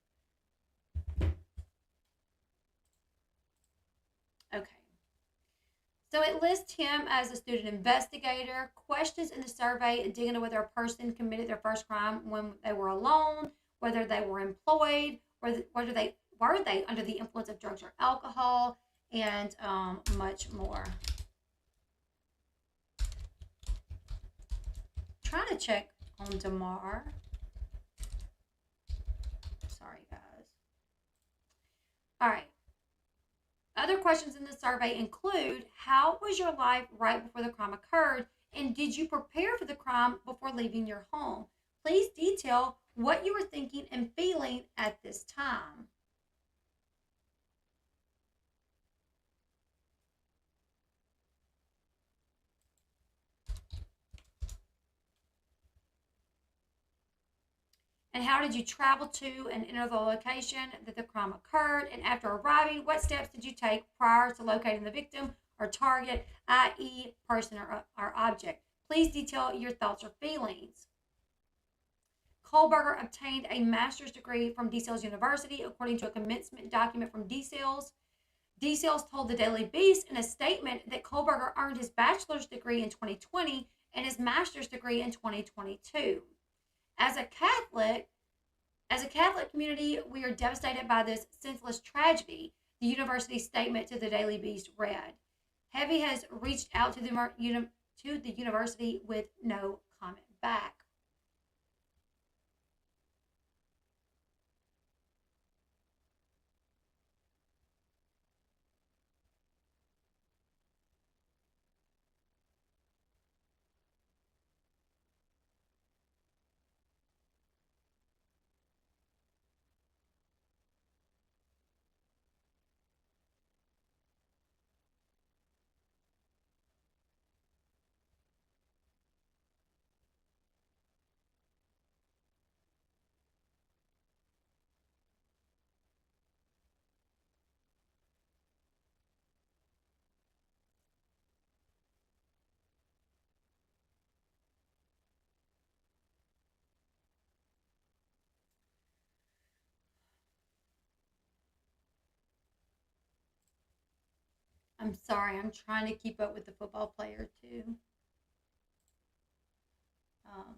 Okay. So it lists him as a student investigator. Questions in the survey dig into whether a person committed their first crime when they were alone, whether they were employed, whether they were they under the influence of drugs or alcohol, and much more. Trying to check on Damar. Sorry, guys. All right. Other questions in the survey include: how was your life right before the crime occurred? And did you prepare for the crime before leaving your home? Please detail what you were thinking and feeling at this time. And how did you travel to and enter the location that the crime occurred? And after arriving, what steps did you take prior to locating the victim or target, i.e., person or object? Please detail your thoughts or feelings. Kohlberger obtained a master's degree from DeSales University, according to a commencement document from DeSales. DeSales told the Daily Beast in a statement that Kohlberger earned his bachelor's degree in 2020 and his master's degree in 2022. As a Catholic, as a Catholic community, we are devastated by this senseless tragedy, the university's statement to the Daily Beast read. Heavy has reached out to the university with no comment back. I'm sorry, I'm trying to keep up with the football player too. Um,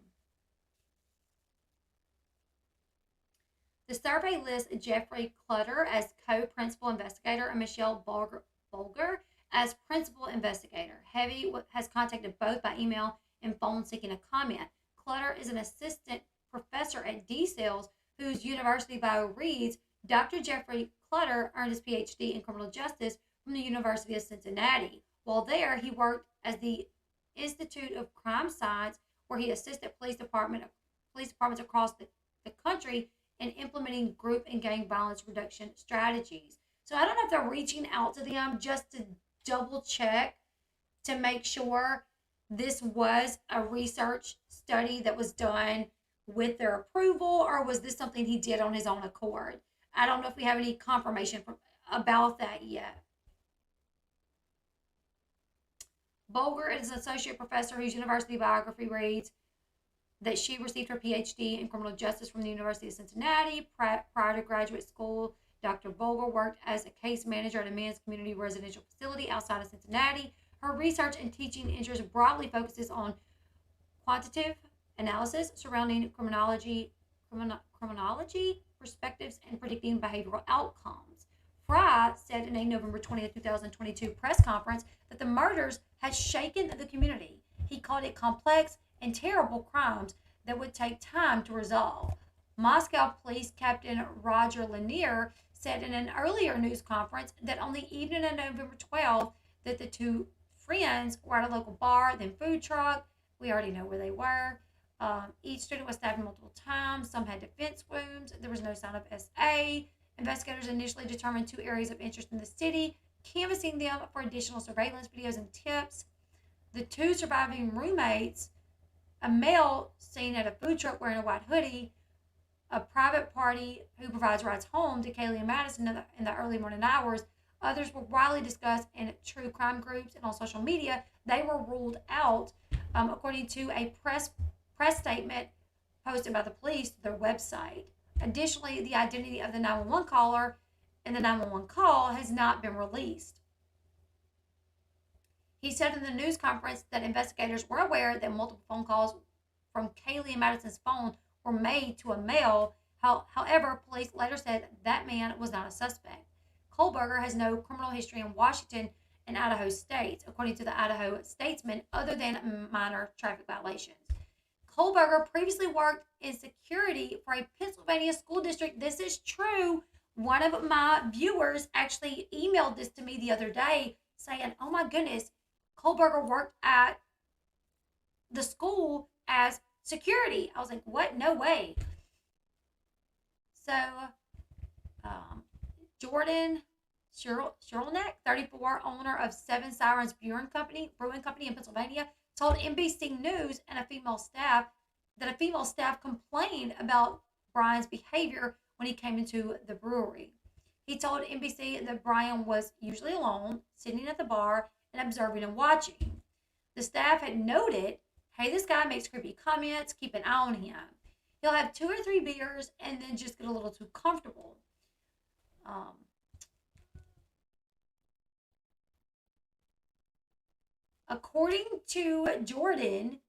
the survey lists Jeffrey Clutter as co-principal investigator and Michelle Bulger as principal investigator. Heavy has contacted both by email and phone seeking a comment. Clutter is an assistant professor at DSales whose university bio reads, Dr. Jeffrey Clutter earned his PhD in criminal justice from the University of Cincinnati. While there, he worked as the Institute of Crime Science, where he assisted police departments across the country in implementing group and gang violence reduction strategies. So I don't know if they're reaching out to them just to double check to make sure this was a research study that was done with their approval, or was this something he did on his own accord? I don't know if we have any confirmation about that yet. Bulger is an associate professor whose university biography reads that she received her PhD in criminal justice from the University of Cincinnati. Prior to graduate school, Dr. Bulger worked as a case manager at a men's community residential facility outside of Cincinnati. Her research and teaching interest broadly focuses on quantitative analysis surrounding criminology perspectives, and predicting behavioral outcomes. Fry said in a November 20th, 2022 press conference that the murders had shaken the community. He called it complex and terrible crimes that would take time to resolve. Moscow Police Captain Roger Lanier said in an earlier news conference that on the evening of November 12th that the two friends were at a local bar, then food truck. We already know where they were. Each student was stabbed multiple times. Some had defense wounds. There was no sign of SA. Investigators initially determined two areas of interest in the city, canvassing them for additional surveillance videos and tips. The two surviving roommates, a male seen at a food truck wearing a white hoodie, a private party who provides rides home to Kaylee and Madison in the early morning hours, Others were widely discussed in true crime groups and on social media. They were ruled out, according to a press statement posted by the police to their website. Additionally, the identity of the 911 caller and the 911 call has not been released. He said in the news conference that investigators were aware that multiple phone calls from Kaylee and Madison's phone were made to a male. However, police later said that man was not a suspect. Kohlberger has no criminal history in Washington and Idaho states, according to the Idaho Statesman, other than minor traffic violations. Kohlberger previously worked in security for a Pennsylvania school district. This is true. One of my viewers actually emailed this to me the other day saying, oh my goodness, Kohlberger worked at the school as security. I was like, what? No way. So, Jordan Sherlneck, 34, owner of Seven Sirens Brewing Company in Pennsylvania, told NBC News and a female staff complained about Bryan's behavior when he came into the brewery. He told NBC that Bryan was usually alone, sitting at the bar and observing and watching. The staff had noted, hey, this guy makes creepy comments, keep an eye on him. He'll have 2 or 3 beers and then just get a little too comfortable. According to Jordan,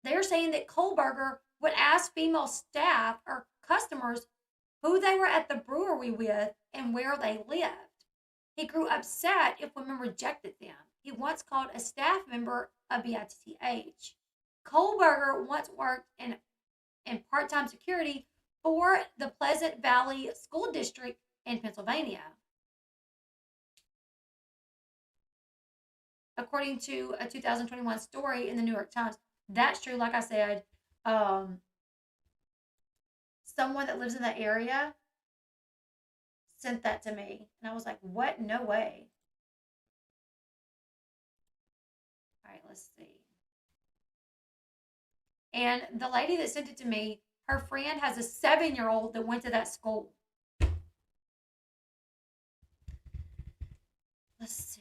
they're saying that Kohlberger would ask female staff or customers who they were at the brewery with and where they lived. He grew upset if women rejected them. He once called a staff member a bitch. Kohlberger once worked in part-time security for the Pleasant Valley School District in Pennsylvania. According to a 2021 story in the New York Times, that's true. Like I said, someone that lives in that area sent that to me, and I was like, what? No way. All right, let's see. And the lady that sent it to me, her friend has a 7-year-old that went to that school. Let's see.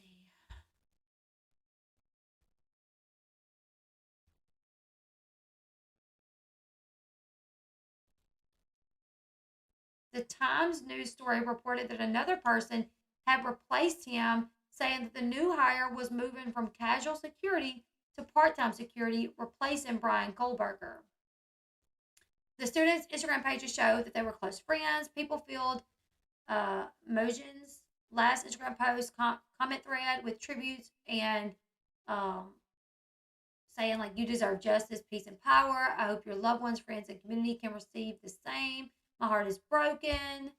The Times news story reported that another person had replaced him, saying that the new hire was moving from casual security to part-time security, replacing Bryan Kohlberger. The students' Instagram pages showed that they were close friends. People filled Mojan's last Instagram post comment thread with tributes and saying like, you deserve justice, peace, and power. I hope your loved ones, friends, and community can receive the same. My heart is broken.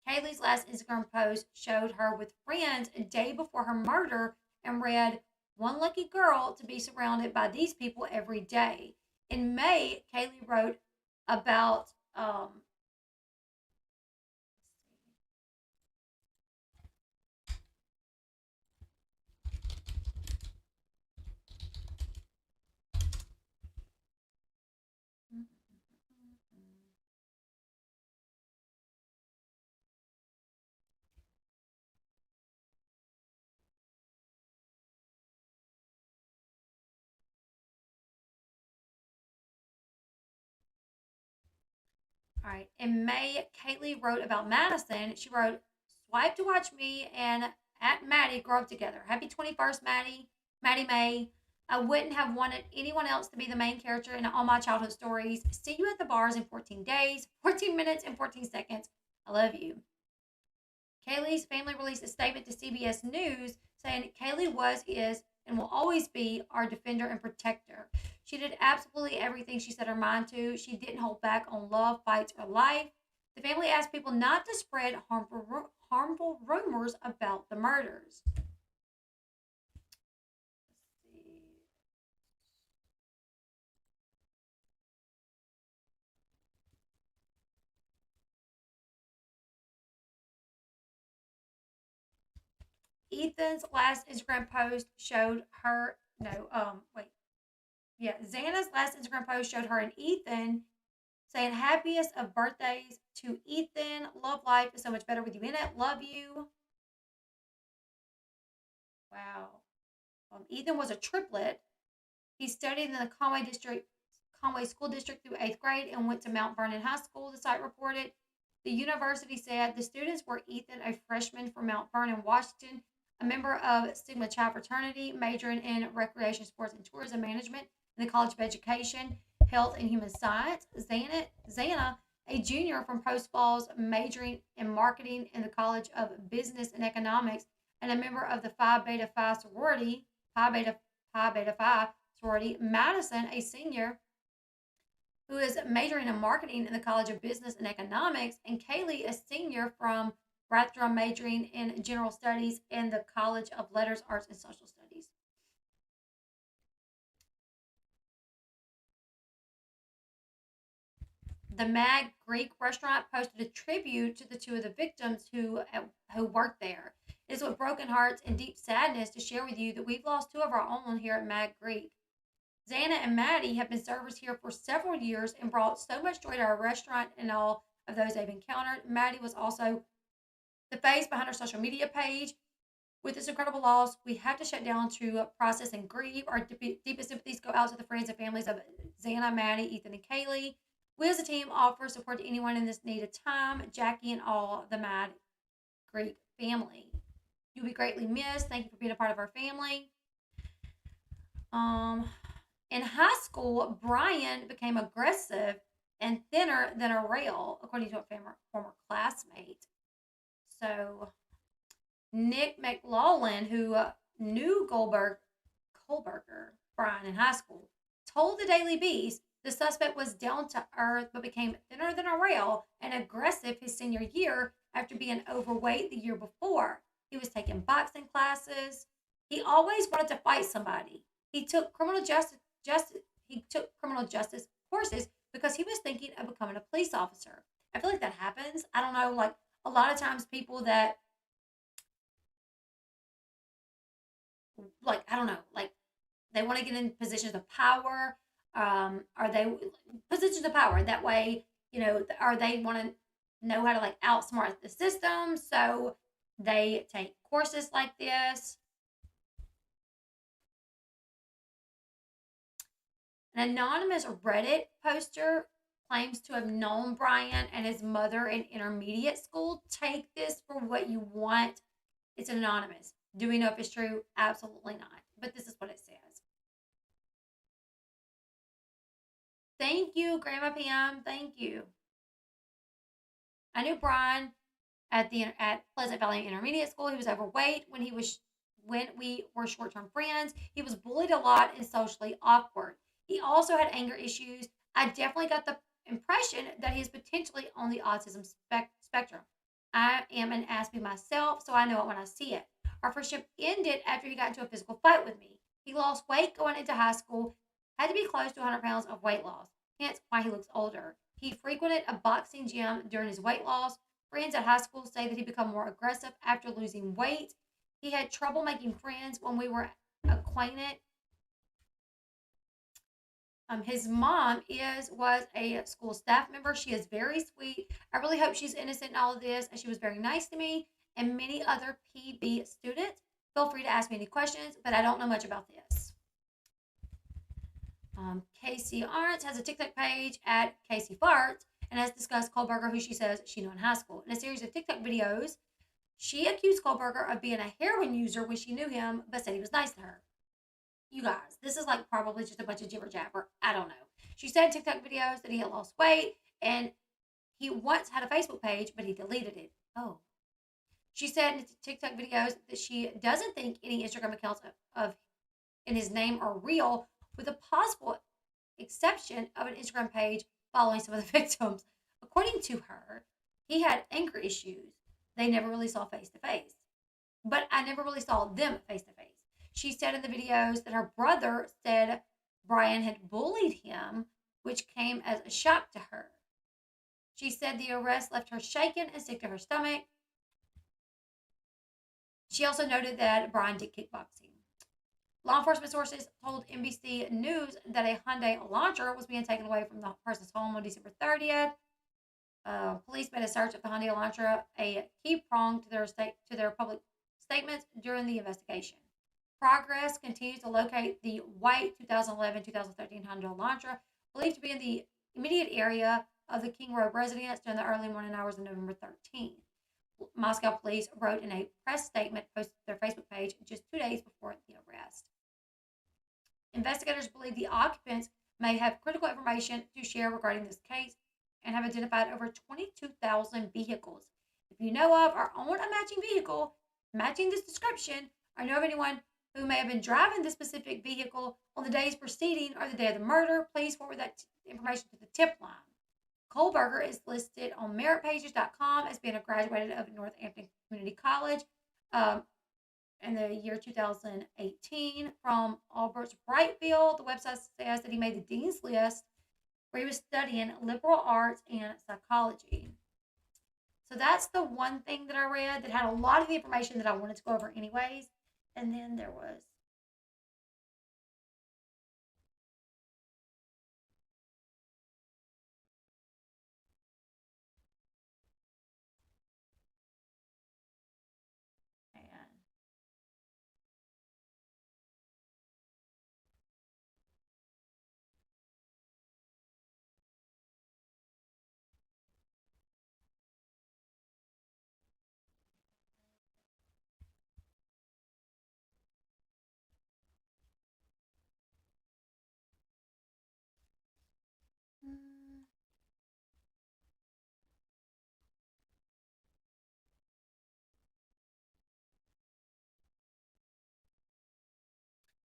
Kaylee's last Instagram post showed her with friends a day before her murder and read, one lucky girl to be surrounded by these people every day. In May, Kaylee wrote about all right. In May, Kaylee wrote about Madison. She wrote, swipe to watch me and at Maddie grow up together. Happy 21st, Maddie. Maddie May. I wouldn't have wanted anyone else to be the main character in all my childhood stories. See you at the bars in 14 days, 14 minutes, and 14 seconds. I love you. Kaylee's family released a statement to CBS News saying Kaylee was, is, and will always be our defender and protector. She did absolutely everything she set her mind to. She didn't hold back on love, fights, or life. The family asked people not to spread harmful rumors about the murders. Ethan's last Instagram post showed her, no, wait. Yeah, Xana's last Instagram post showed her and Ethan saying happiest of birthdays to Ethan. Love life is so much better with you in it. Love you. Wow. Ethan was a triplet. He studied in the Conway School District through eighth grade and went to Mount Vernon High School, the site reported. The university said the students were Ethan, a freshman from Mount Vernon, Washington, a member of Sigma Chi fraternity, majoring in recreation, sports, and tourism management in the College of Education, Health, and Human Science. Xana, a junior from Post Falls, majoring in marketing in the College of Business and Economics, and a member of the Phi Beta Phi sorority, Pi Beta Phi sorority. Madison, a senior who is majoring in marketing in the College of Business and Economics, and Kaylee, a senior from Rathdrum, majoring in general studies in the College of Letters, Arts, and Social Studies. The Mag Greek restaurant posted a tribute to the two of the victims who worked there. It is with broken hearts and deep sadness to share with you that we've lost two of our own here at Mag Greek. Xana and Maddie have been servers here for several years and brought so much joy to our restaurant and all of those they've encountered. Maddie was also the face behind our social media page. With this incredible loss, we have to shut down to process and grieve. Our deepest sympathies go out to the friends and families of Xana, Maddie, Ethan, and Kaylee. We as a team offer support to anyone in this need of time. Jackie and all the Mad Greek family. You'll be greatly missed. Thank you for being a part of our family. In high school, Bryan became aggressive and thinner than a rail, according to a former classmate. So, Nick McLaughlin, who knew Kohlberger, Bryan, in high school, told the Daily Beast the suspect was down to earth but became thinner than a rail and aggressive his senior year after being overweight the year before. He was taking boxing classes. He always wanted to fight somebody. He took criminal justice courses because he was thinking of becoming a police officer. I feel like that happens. I don't know, like a lot of times people that like I don't know, like they want to get in positions of power, are they positions of power that way, or they want to know how to like outsmart the system, so they take courses like this. An anonymous Reddit poster claims to have known Bryan and his mother in intermediate school. Take this for what you want. It's anonymous. Do we know if it's true? Absolutely not. But this is what it says. Thank you, Grandma Pam. Thank you. I knew Bryan at Pleasant Valley Intermediate School. He was overweight when we were short-term friends. He was bullied a lot and socially awkward. He also had anger issues. I definitely got the impression that he is potentially on the autism spectrum. I am an Aspie myself, so I know it when I see it. Our friendship ended after he got into a physical fight with me. He lost weight going into high school, had to be close to 100 pounds of weight loss, hence why he looks older. He frequented a boxing gym during his weight loss. Friends at high school say that he became more aggressive after losing weight. He had trouble making friends when we were acquainted. His mom was a school staff member. She is very sweet. I really hope she's innocent in all of this, and she was very nice to me and many other PB students. Feel free to ask me any questions, but I don't know much about this. Casey Arntz has a TikTok page at Casey Farts and has discussed Kohlberger, who she says she knew in high school. In a series of TikTok videos, she accused Kohlberger of being a heroin user when she knew him, but said he was nice to her. You guys, this is like probably just a bunch of jibber jabber. I don't know. She said in TikTok videos that he had lost weight and he once had a Facebook page, but he deleted it. Oh. She said in TikTok videos that she doesn't think any Instagram accounts in his name are real, with a possible exception of an Instagram page following some of the victims. According to her, he had anger issues. They never really saw face to face. But I never really saw them face to face. She said in the videos that her brother said Bryan had bullied him, which came as a shock to her. She said the arrest left her shaken and sick to her stomach. She also noted that Bryan did kickboxing. Law enforcement sources told NBC News that a Hyundai Elantra was being taken away from the person's home on December 30th. Police made a search of the Hyundai Elantra, a key prong to their public statements during the investigation. Progress continues to locate the white 2011-2013 Hyundai Elantra, believed to be in the immediate area of the King Road residence during the early morning hours of November 13th. Moscow police wrote in a press statement posted to their Facebook page just 2 days before the arrest. Investigators believe the occupants may have critical information to share regarding this case and have identified over 22,000 vehicles. If you know of or own a matching vehicle matching this description, or know of anyone who may have been driving this specific vehicle on the days preceding or the day of the murder, please forward that information to the tip line. Kohlberger is listed on meritpages.com as being a graduate of Northampton Community College in the year 2018 from Albert's Brightville. The website says that he made the Dean's List where he was studying liberal arts and psychology. So that's the one thing that I read that had a lot of the information that I wanted to go over anyways. And then there was and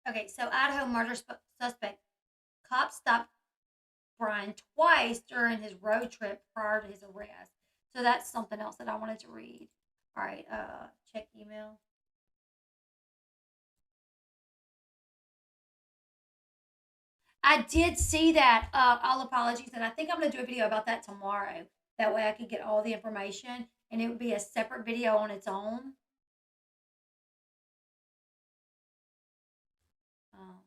okay, so Idaho murder suspect. Cops stopped Bryan twice during his road trip prior to his arrest. So that's something else that I wanted to read. All right, check email. I did see that. All apologies, and I think I'm going to do a video about that tomorrow. That way I could get all the information, and it would be a separate video on its own. Um,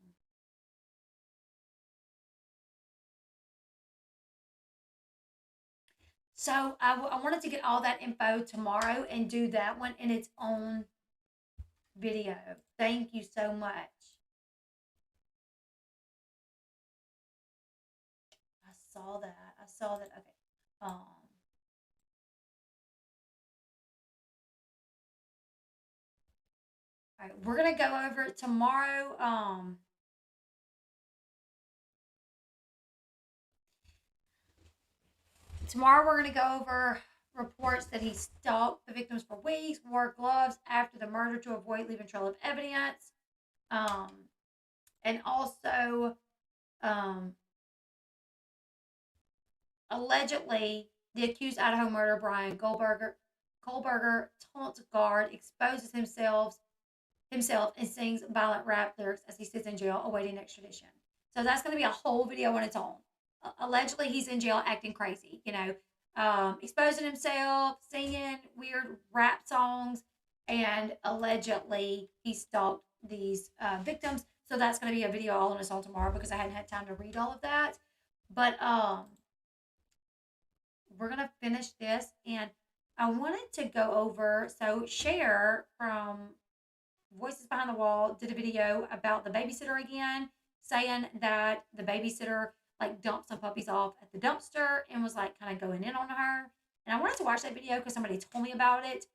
so I wanted to get all that info tomorrow and do that one in its own video. Thank you so much. I saw that. I saw that. Okay. All right, we're gonna go over it tomorrow. Tomorrow we're gonna go over reports that he stalked the victims for weeks, wore gloves after the murder to avoid leaving trail of evidence, um, and also um, allegedly the accused Idaho murderer Bryan Kohlberger taunts guard, exposes himself and sings violent rap lyrics as he sits in jail awaiting extradition. So that's going to be a whole video on its own. Allegedly, he's in jail acting crazy, exposing himself, singing weird rap songs, and allegedly he stalked these victims. So that's going to be a video all on its own tomorrow because I hadn't had time to read all of that. But we're going to finish this, and I wanted to go over. So Cher from Voices Behind the Wall did a video about the babysitter again, saying that the babysitter like dumped some puppies off at the dumpster and was like kind of going in on her. And I wanted to watch that video because somebody told me about it.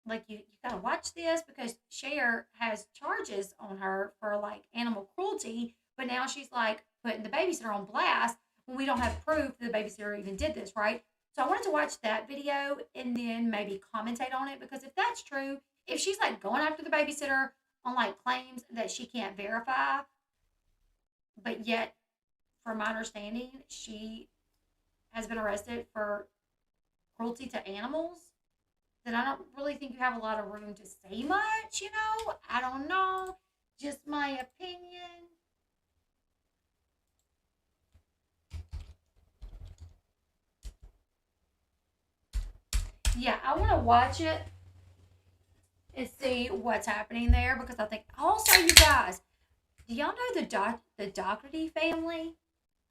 Like you gotta watch this because Cher has charges on her for like animal cruelty, but now she's like putting the babysitter on blast when we don't have proof that the babysitter even did this, right? So I wanted to watch that video and then maybe commentate on it because if that's true, if she's like going after the babysitter on like claims that she can't verify, but yet, from my understanding, she has been arrested for cruelty to animals, then I don't really think you have a lot of room to say much. I don't know. Just my opinion. Yeah, I want to watch it and see what's happening there because I think also you guys, do y'all know the Doherty family?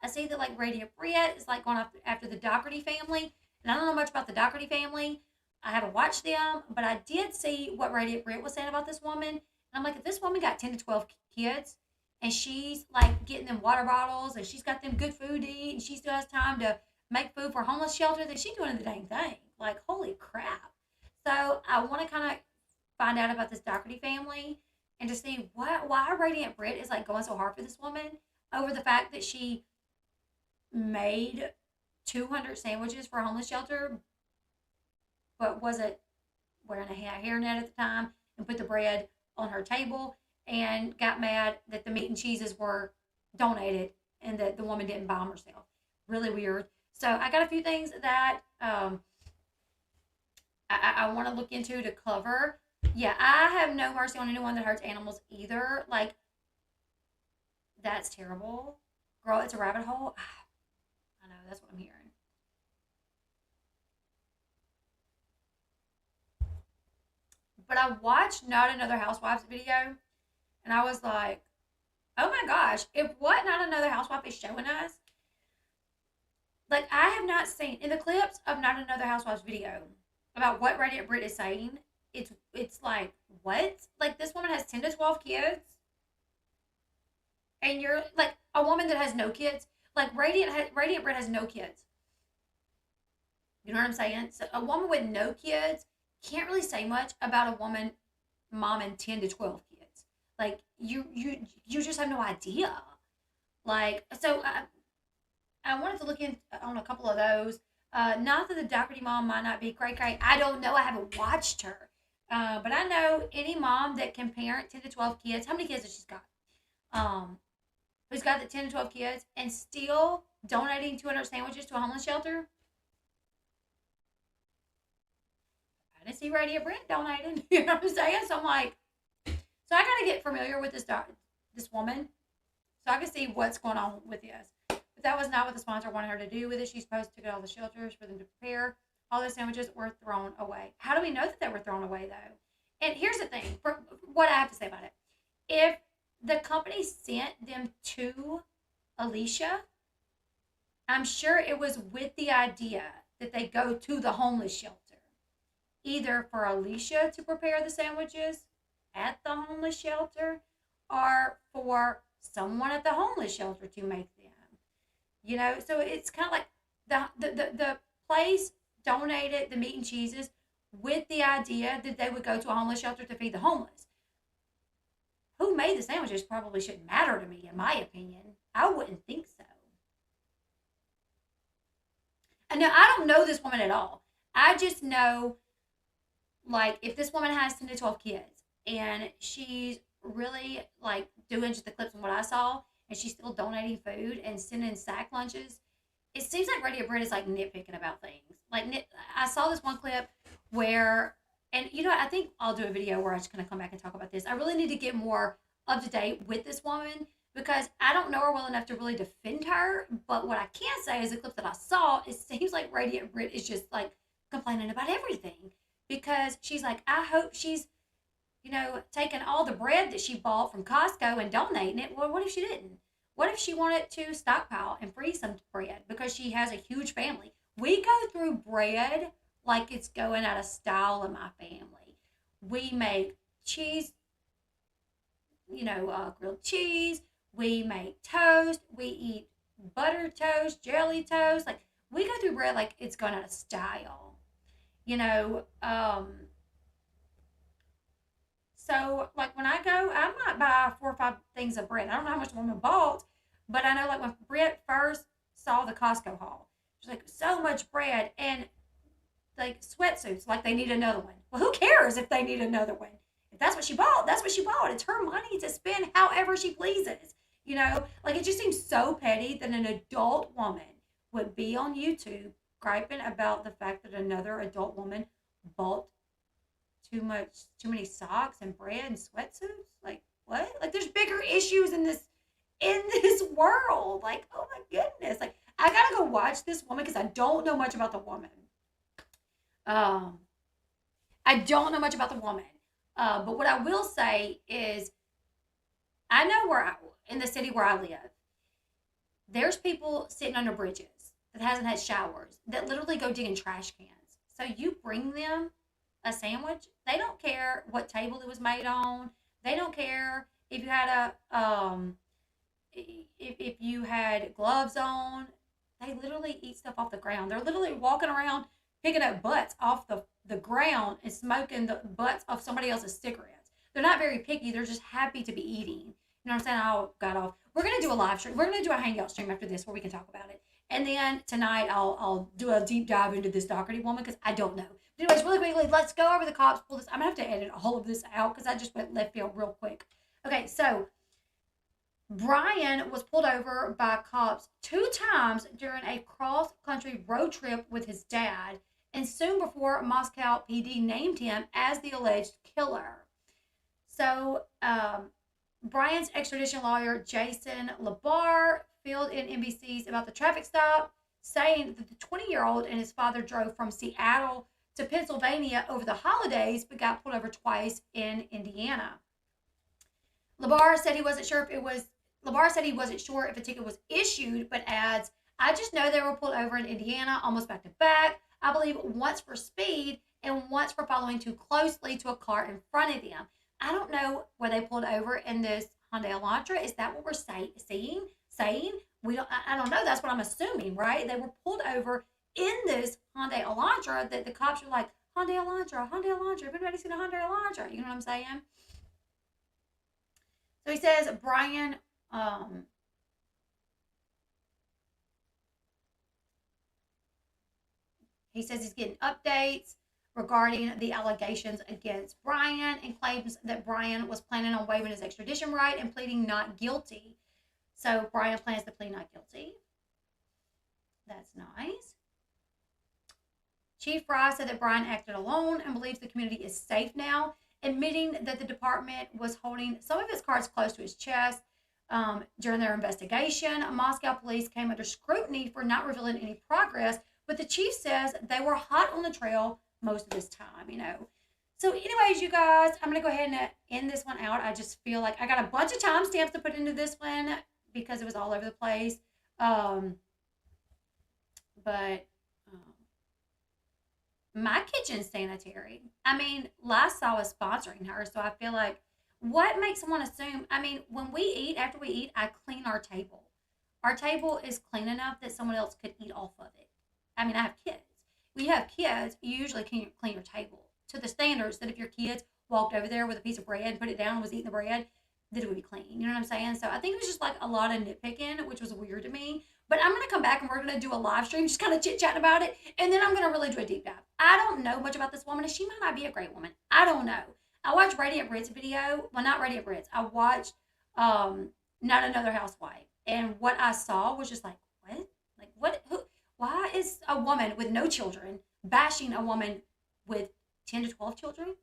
I see that like Radiant Brit is like going after the Doherty family, and I don't know much about the Doherty family. I haven't watched them, but I did see what Radiant Brit was saying about this woman, and I'm like, if this woman got 10 to 12 kids, and she's like getting them water bottles, and she's got them good food to eat, and she still has time to make food for a homeless shelter, then she's doing the dang thing. Like, holy crap! So I want to kind of find out about this Doherty family and to see why Radiant Brit is like going so hard for this woman over the fact that she made 200 sandwiches for a homeless shelter, but wasn't wearing a hairnet at the time and put the bread on her table and got mad that the meat and cheeses were donated and that the woman didn't buy them herself. Really weird. So I got a few things that I want to look into to cover. Yeah, I have no mercy on anyone that hurts animals either. Like, that's terrible. Girl, it's a rabbit hole. I know, that's what I'm hearing. But I watched Not Another Housewives video and I was like, oh my gosh, if what Not Another Housewife is showing us, like I have not seen in the clips of Not Another Housewives video about what Radiant Brit is saying, it's like, what? Like this woman has 10 to 12 kids and you're like a woman that has no kids. Like Radiant Brit has no kids. You know what I'm saying? So a woman with no kids can't really say much about a woman mom and 10 to 12 kids. Like you just have no idea. Like so I wanted to look in on a couple of those. Not that the Doherty mom might not be cray cray. I don't know. I haven't watched her. But I know any mom that can parent 10 to 12 kids. How many kids has she got? Who's got the 10 to 12 kids and still donating 200 sandwiches to a homeless shelter? I didn't see Radiant Brit donating. You know what I'm saying? So I'm like, so I got to get familiar with this woman so I can see what's going on with this. But that was not what the sponsor wanted her to do with it. She's supposed to get all the shelters for them to prepare. All those sandwiches were thrown away. How do we know that they were thrown away, though? And here's the thing, for what I have to say about it. If the company sent them to Alicia, I'm sure it was with the idea that they go to the homeless shelter, either for Alicia to prepare the sandwiches at the homeless shelter or for someone at the homeless shelter to make them. You know, so it's kind of like the place donated the meat and cheeses with the idea that they would go to a homeless shelter to feed the homeless. Who made the sandwiches probably shouldn't matter to me, in my opinion. I wouldn't think so. And now I don't know this woman at all. I just know, like, if this woman has 10 to 12 kids and she's really, like, doing just the clips from what I saw and she's still donating food and sending sack lunches, it seems like Radio Brit is, like, nitpicking about things. Like, I saw this one clip where, and, you know, I think I'll do a video where I'm just going to come back and talk about this. I really need to get more up to date with this woman because I don't know her well enough to really defend her. But what I can say is the clip that I saw, it seems like Radiant Brit is just, like, complaining about everything. Because she's like, I hope she's, you know, taking all the bread that she bought from Costco and donating it. Well, what if she didn't? What if she wanted to stockpile and freeze some bread because she has a huge family? We go through bread like it's going out of style in my family. We make cheese, you know, grilled cheese. We make toast. We eat butter toast, jelly toast. Like, we go through bread like it's going out of style. You know, so like when I go, I might buy 4 or 5 things of bread. I don't know how much the woman bought, but I know like when Britt first saw the Costco haul, she's like, so much bread and like sweatsuits, like they need another one. Well, who cares if they need another one? If that's what she bought, that's what she bought. It's her money to spend however she pleases. You know, like it just seems so petty that an adult woman would be on YouTube griping about the fact that another adult woman bought too many socks and bread and sweatsuits. Like what? Like there's bigger issues in this world. Like, oh my goodness. Like I gotta go watch this woman because I don't know much about the woman. Um, I don't know much about the woman, But what I will say is, I know in the city where I live, there's people sitting under bridges that hasn't had showers that literally go digging trash cans. So you bring them a sandwich, they don't care what table it was made on. They don't care if you had if you had gloves on. They literally eat stuff off the ground. They're literally walking around picking up butts off the ground and smoking the butts of somebody else's cigarettes. They're not very picky. They're just happy to be eating. You know what I'm saying? I got off. We're gonna do a live stream. We're gonna do a hangout stream after this where we can talk about it. And then tonight I'll do a deep dive into this Doherty woman because I don't know. But anyways, really quickly, let's go over the cops. Pull this. I'm gonna have to edit all of this out because I just went left field real quick. Okay, so Bryan was pulled over by cops 2 times during a cross-country road trip with his dad, and soon before Moscow PD named him as the alleged killer. So Bryan's extradition lawyer, Jason LaBar, filled in NBC's about the traffic stop, saying that the 20-year-old and his father drove from Seattle to Pennsylvania over the holidays, but got pulled over twice in Indiana. LaBar said he wasn't sure if a ticket was issued, but adds, I just know they were pulled over in Indiana almost back to back. I believe once for speed and once for following too closely to a car in front of them. I don't know where they pulled over in this Hyundai Elantra. Is that what we're saying? We don't. I don't know. That's what I'm assuming, right? They were pulled over in this Hyundai Elantra. That the cops are like, Hyundai Elantra, Hyundai Elantra. If anybody's seen a Hyundai Elantra, you know what I'm saying? So he says Bryan. He says he's getting updates regarding the allegations against Bryan and claims that Bryan was planning on waiving his extradition right and pleading not guilty. So Bryan plans to plead not guilty. That's nice. Chief Fry said that Bryan acted alone and believes the community is safe now, admitting that the department was holding some of his cards close to his chest. During their investigation, Moscow police came under scrutiny for not revealing any progress, but the chief says they were hot on the trail most of this time, you know. So anyways, you guys, I'm going to go ahead and end this one out. I just feel like I got a bunch of timestamps to put into this one because it was all over the place. But my kitchen's sanitary. I mean, Lysol is sponsoring her, so I feel like what makes someone assume? I mean, when we eat, after we eat, I clean our table. Our table is clean enough that someone else could eat off of it. I mean, I have kids. When you have kids, you usually clean your table to the standards that if your kids walked over there with a piece of bread, put it down, and was eating the bread, that it would be clean. You know what I'm saying? So I think it was just like a lot of nitpicking, which was weird to me. But I'm going to come back and we're going to do a live stream, just kind of chit-chatting about it. And then I'm going to really do a deep dive. I don't know much about this woman, and she might not be a great woman. I don't know. I watched Radiant Brit's video. Well, not Radiant Brit's. I watched Not Another Housewife. And what I saw was just like, what? Like, what? Who? Why is a woman with no children bashing a woman with 10 to 12 children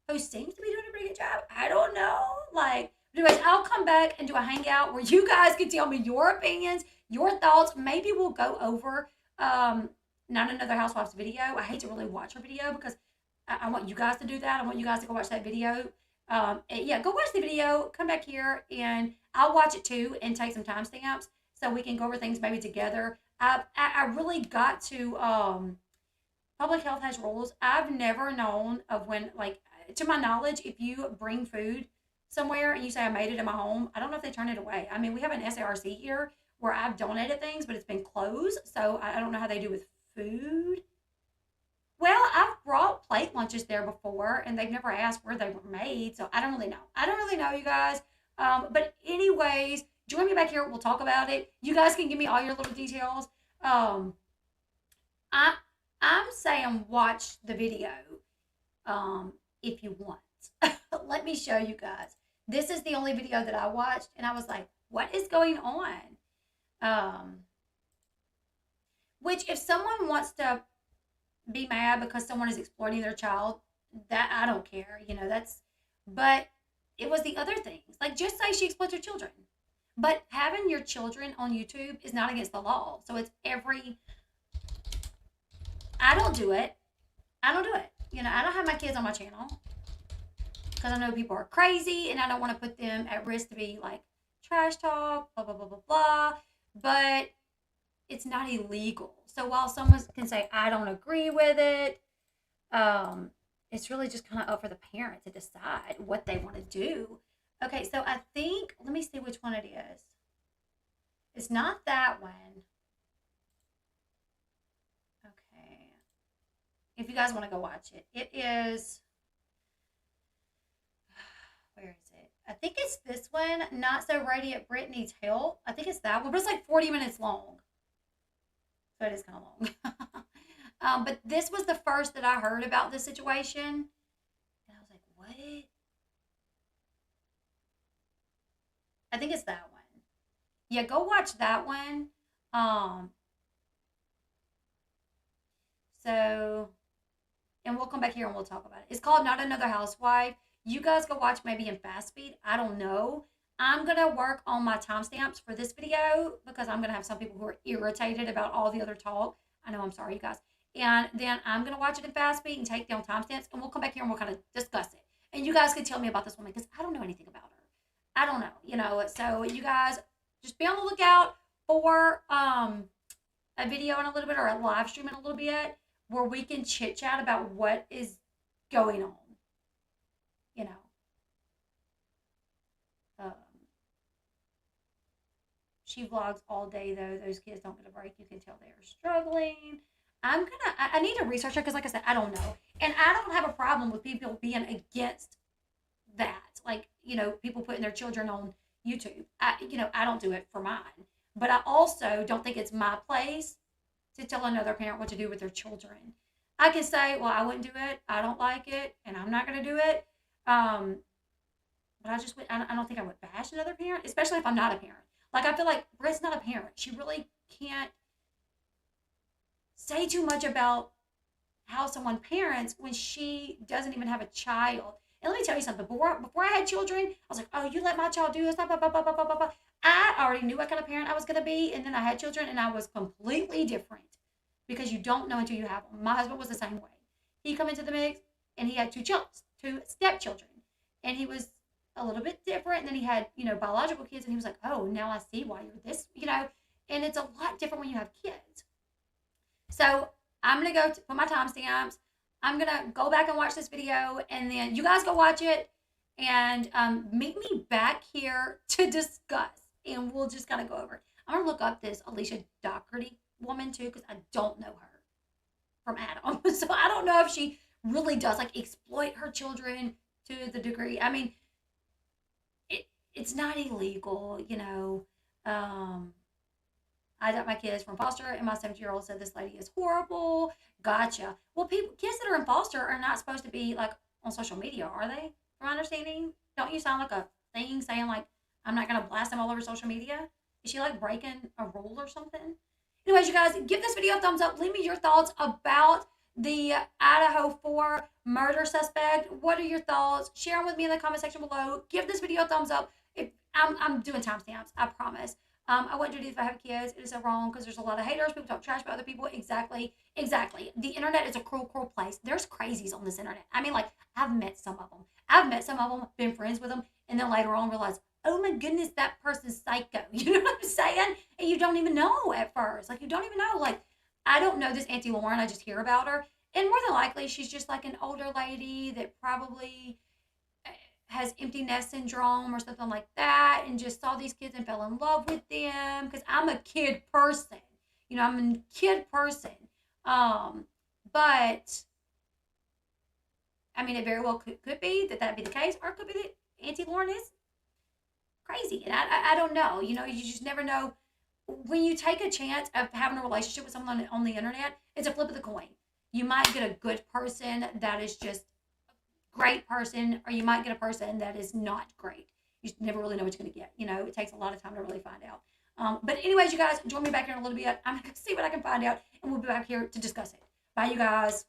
who seems to be doing a pretty good job? I don't know. Like, anyways, I'll come back and do a hangout where you guys can tell me your opinions, your thoughts. Maybe we'll go over Not Another Housewives video. I hate to really watch her video because I want you guys to do that. I want you guys to go watch that video. Yeah, go watch the video. Come back here and I'll watch it too and take some timestamps so we can go over things maybe together. I really got to public health has rules. I've never known of when, like, to my knowledge, if you bring food somewhere and you say I made it in my home, I don't know if they turn it away. I mean, we have an SARC here where I've donated things, but it's been closed, so I don't know how they do with food. Well, I've brought plate lunches there before, and they've never asked where they were made, so I don't really know. I don't really know, you guys. But anyways, join me back here. We'll talk about it. You guys can give me all your little details. I'm saying watch the video if you want. Let me show you guys. This is the only video that I watched, and I was like, what is going on? Which, if someone wants to be mad because someone is exploiting their child, that I don't care. You know, but it was the other things. Like, just say she exploits her children. But having your children on YouTube is not against the law. So it's I don't do it. You know, I don't have my kids on my channel. because I know people are crazy and I don't want to put them at risk to be like trash talk, blah, blah, blah, blah, blah. But it's not illegal. So while someone can say, I don't agree with it, it's really just kind of up for the parent to decide what they want to do. Okay, so I think, let me see which one it is. It's not that one. Okay. If you guys want to go watch it, it is, where is it? I think it's this one, Not So Radiant Brit Needs Help. I think it's that one, but it's like 40 minutes long. So it is kind of long. But this was the first that I heard about this situation. And I was like, what? I think it's that one. Yeah, go watch that one. Um, so, and we'll come back here and we'll talk about it. It's called Not Another Housewife. You guys go watch maybe in fast speed. I don't know. I'm going to work on my timestamps for this video because I'm going to have some people who are irritated about all the other talk. I know, I'm sorry, you guys. And then I'm going to watch it in fast speed and take down timestamps, and we'll come back here and we'll kind of discuss it. And you guys can tell me about this woman because I don't know anything about her. I don't know, so you guys just be on the lookout for a video in a little bit or a live stream in a little bit where we can chit chat about what is going on, you know. Um, she vlogs all day though. Those kids don't get a break. You can tell they are struggling. I need to research her because, like I said, I don't know. And I don't have a problem with people being against that. Like, people putting their children on YouTube. I don't do it for mine. But I also don't think it's my place to tell another parent what to do with their children. I can say, well, I wouldn't do it. I don't like it, and I'm not going to do it. But I don't think I would bash another parent, especially if I'm not a parent. Like, I feel like Britt's not a parent. She really can't say too much about how someone parents when she doesn't even have a child. And let me tell you something. Before I had children, I was like, oh, you let my child do this, blah, blah, blah, blah, blah, blah, blah. I already knew what kind of parent I was going to be. And then I had children, and I was completely different because you don't know until you have them. My husband was the same way. He come into the mix, and he had two stepchildren. And he was a little bit different. And then he had, biological kids. And he was like, oh, now I see why you're this, And it's a lot different when you have kids. So I'm going to go put my timestamps. I'm going to go back and watch this video, and then you guys go watch it and meet me back here to discuss, and we'll just kind of go over it. I'm going to look up this Alicia Doherty woman too because I don't know her from Adam. So I don't know if she really does like exploit her children to the degree. I mean, it's not illegal, I got my kids from foster, and my 17-year-old said this lady is horrible. Gotcha. Well, kids that are in foster are not supposed to be like on social media, are they? From my understanding, don't you sound like a thing saying like I'm not gonna blast them all over social media? Is she like breaking a rule or something? Anyways, you guys, give this video a thumbs up. Leave me your thoughts about the Idaho 4 murder suspect. What are your thoughts? Share them with me in the comment section below. Give this video a thumbs up. If I'm doing timestamps, I promise. I wouldn't do it if I have kids. It is so wrong because there's a lot of haters. People talk trash about other people. Exactly. The internet is a cruel, cruel place. There's crazies on this internet. I mean, like, I've met some of them. Been friends with them, and then later on realize, oh my goodness, that person's psycho. You know what I'm saying? And you don't even know at first. Like, you don't even know. Like, I don't know this Auntie Lauren. I just hear about her. And more than likely, she's just like an older lady that probably has empty nest syndrome or something like that, and just saw these kids and fell in love with them because I'm a kid person. I'm a kid person. But I mean, it very well could be that'd be the case, or it could be that Auntie Lauren is crazy, and I don't know. You just never know. When you take a chance of having a relationship with someone on the internet, it's a flip of the coin. You might get a good person that is just great person, or you might get a person that is not great. You never really know what you're going to get. It takes a lot of time to really find out. But anyways, you guys, join me back here in a little bit. I'm going to see what I can find out, and we'll be back here to discuss it. Bye, you guys.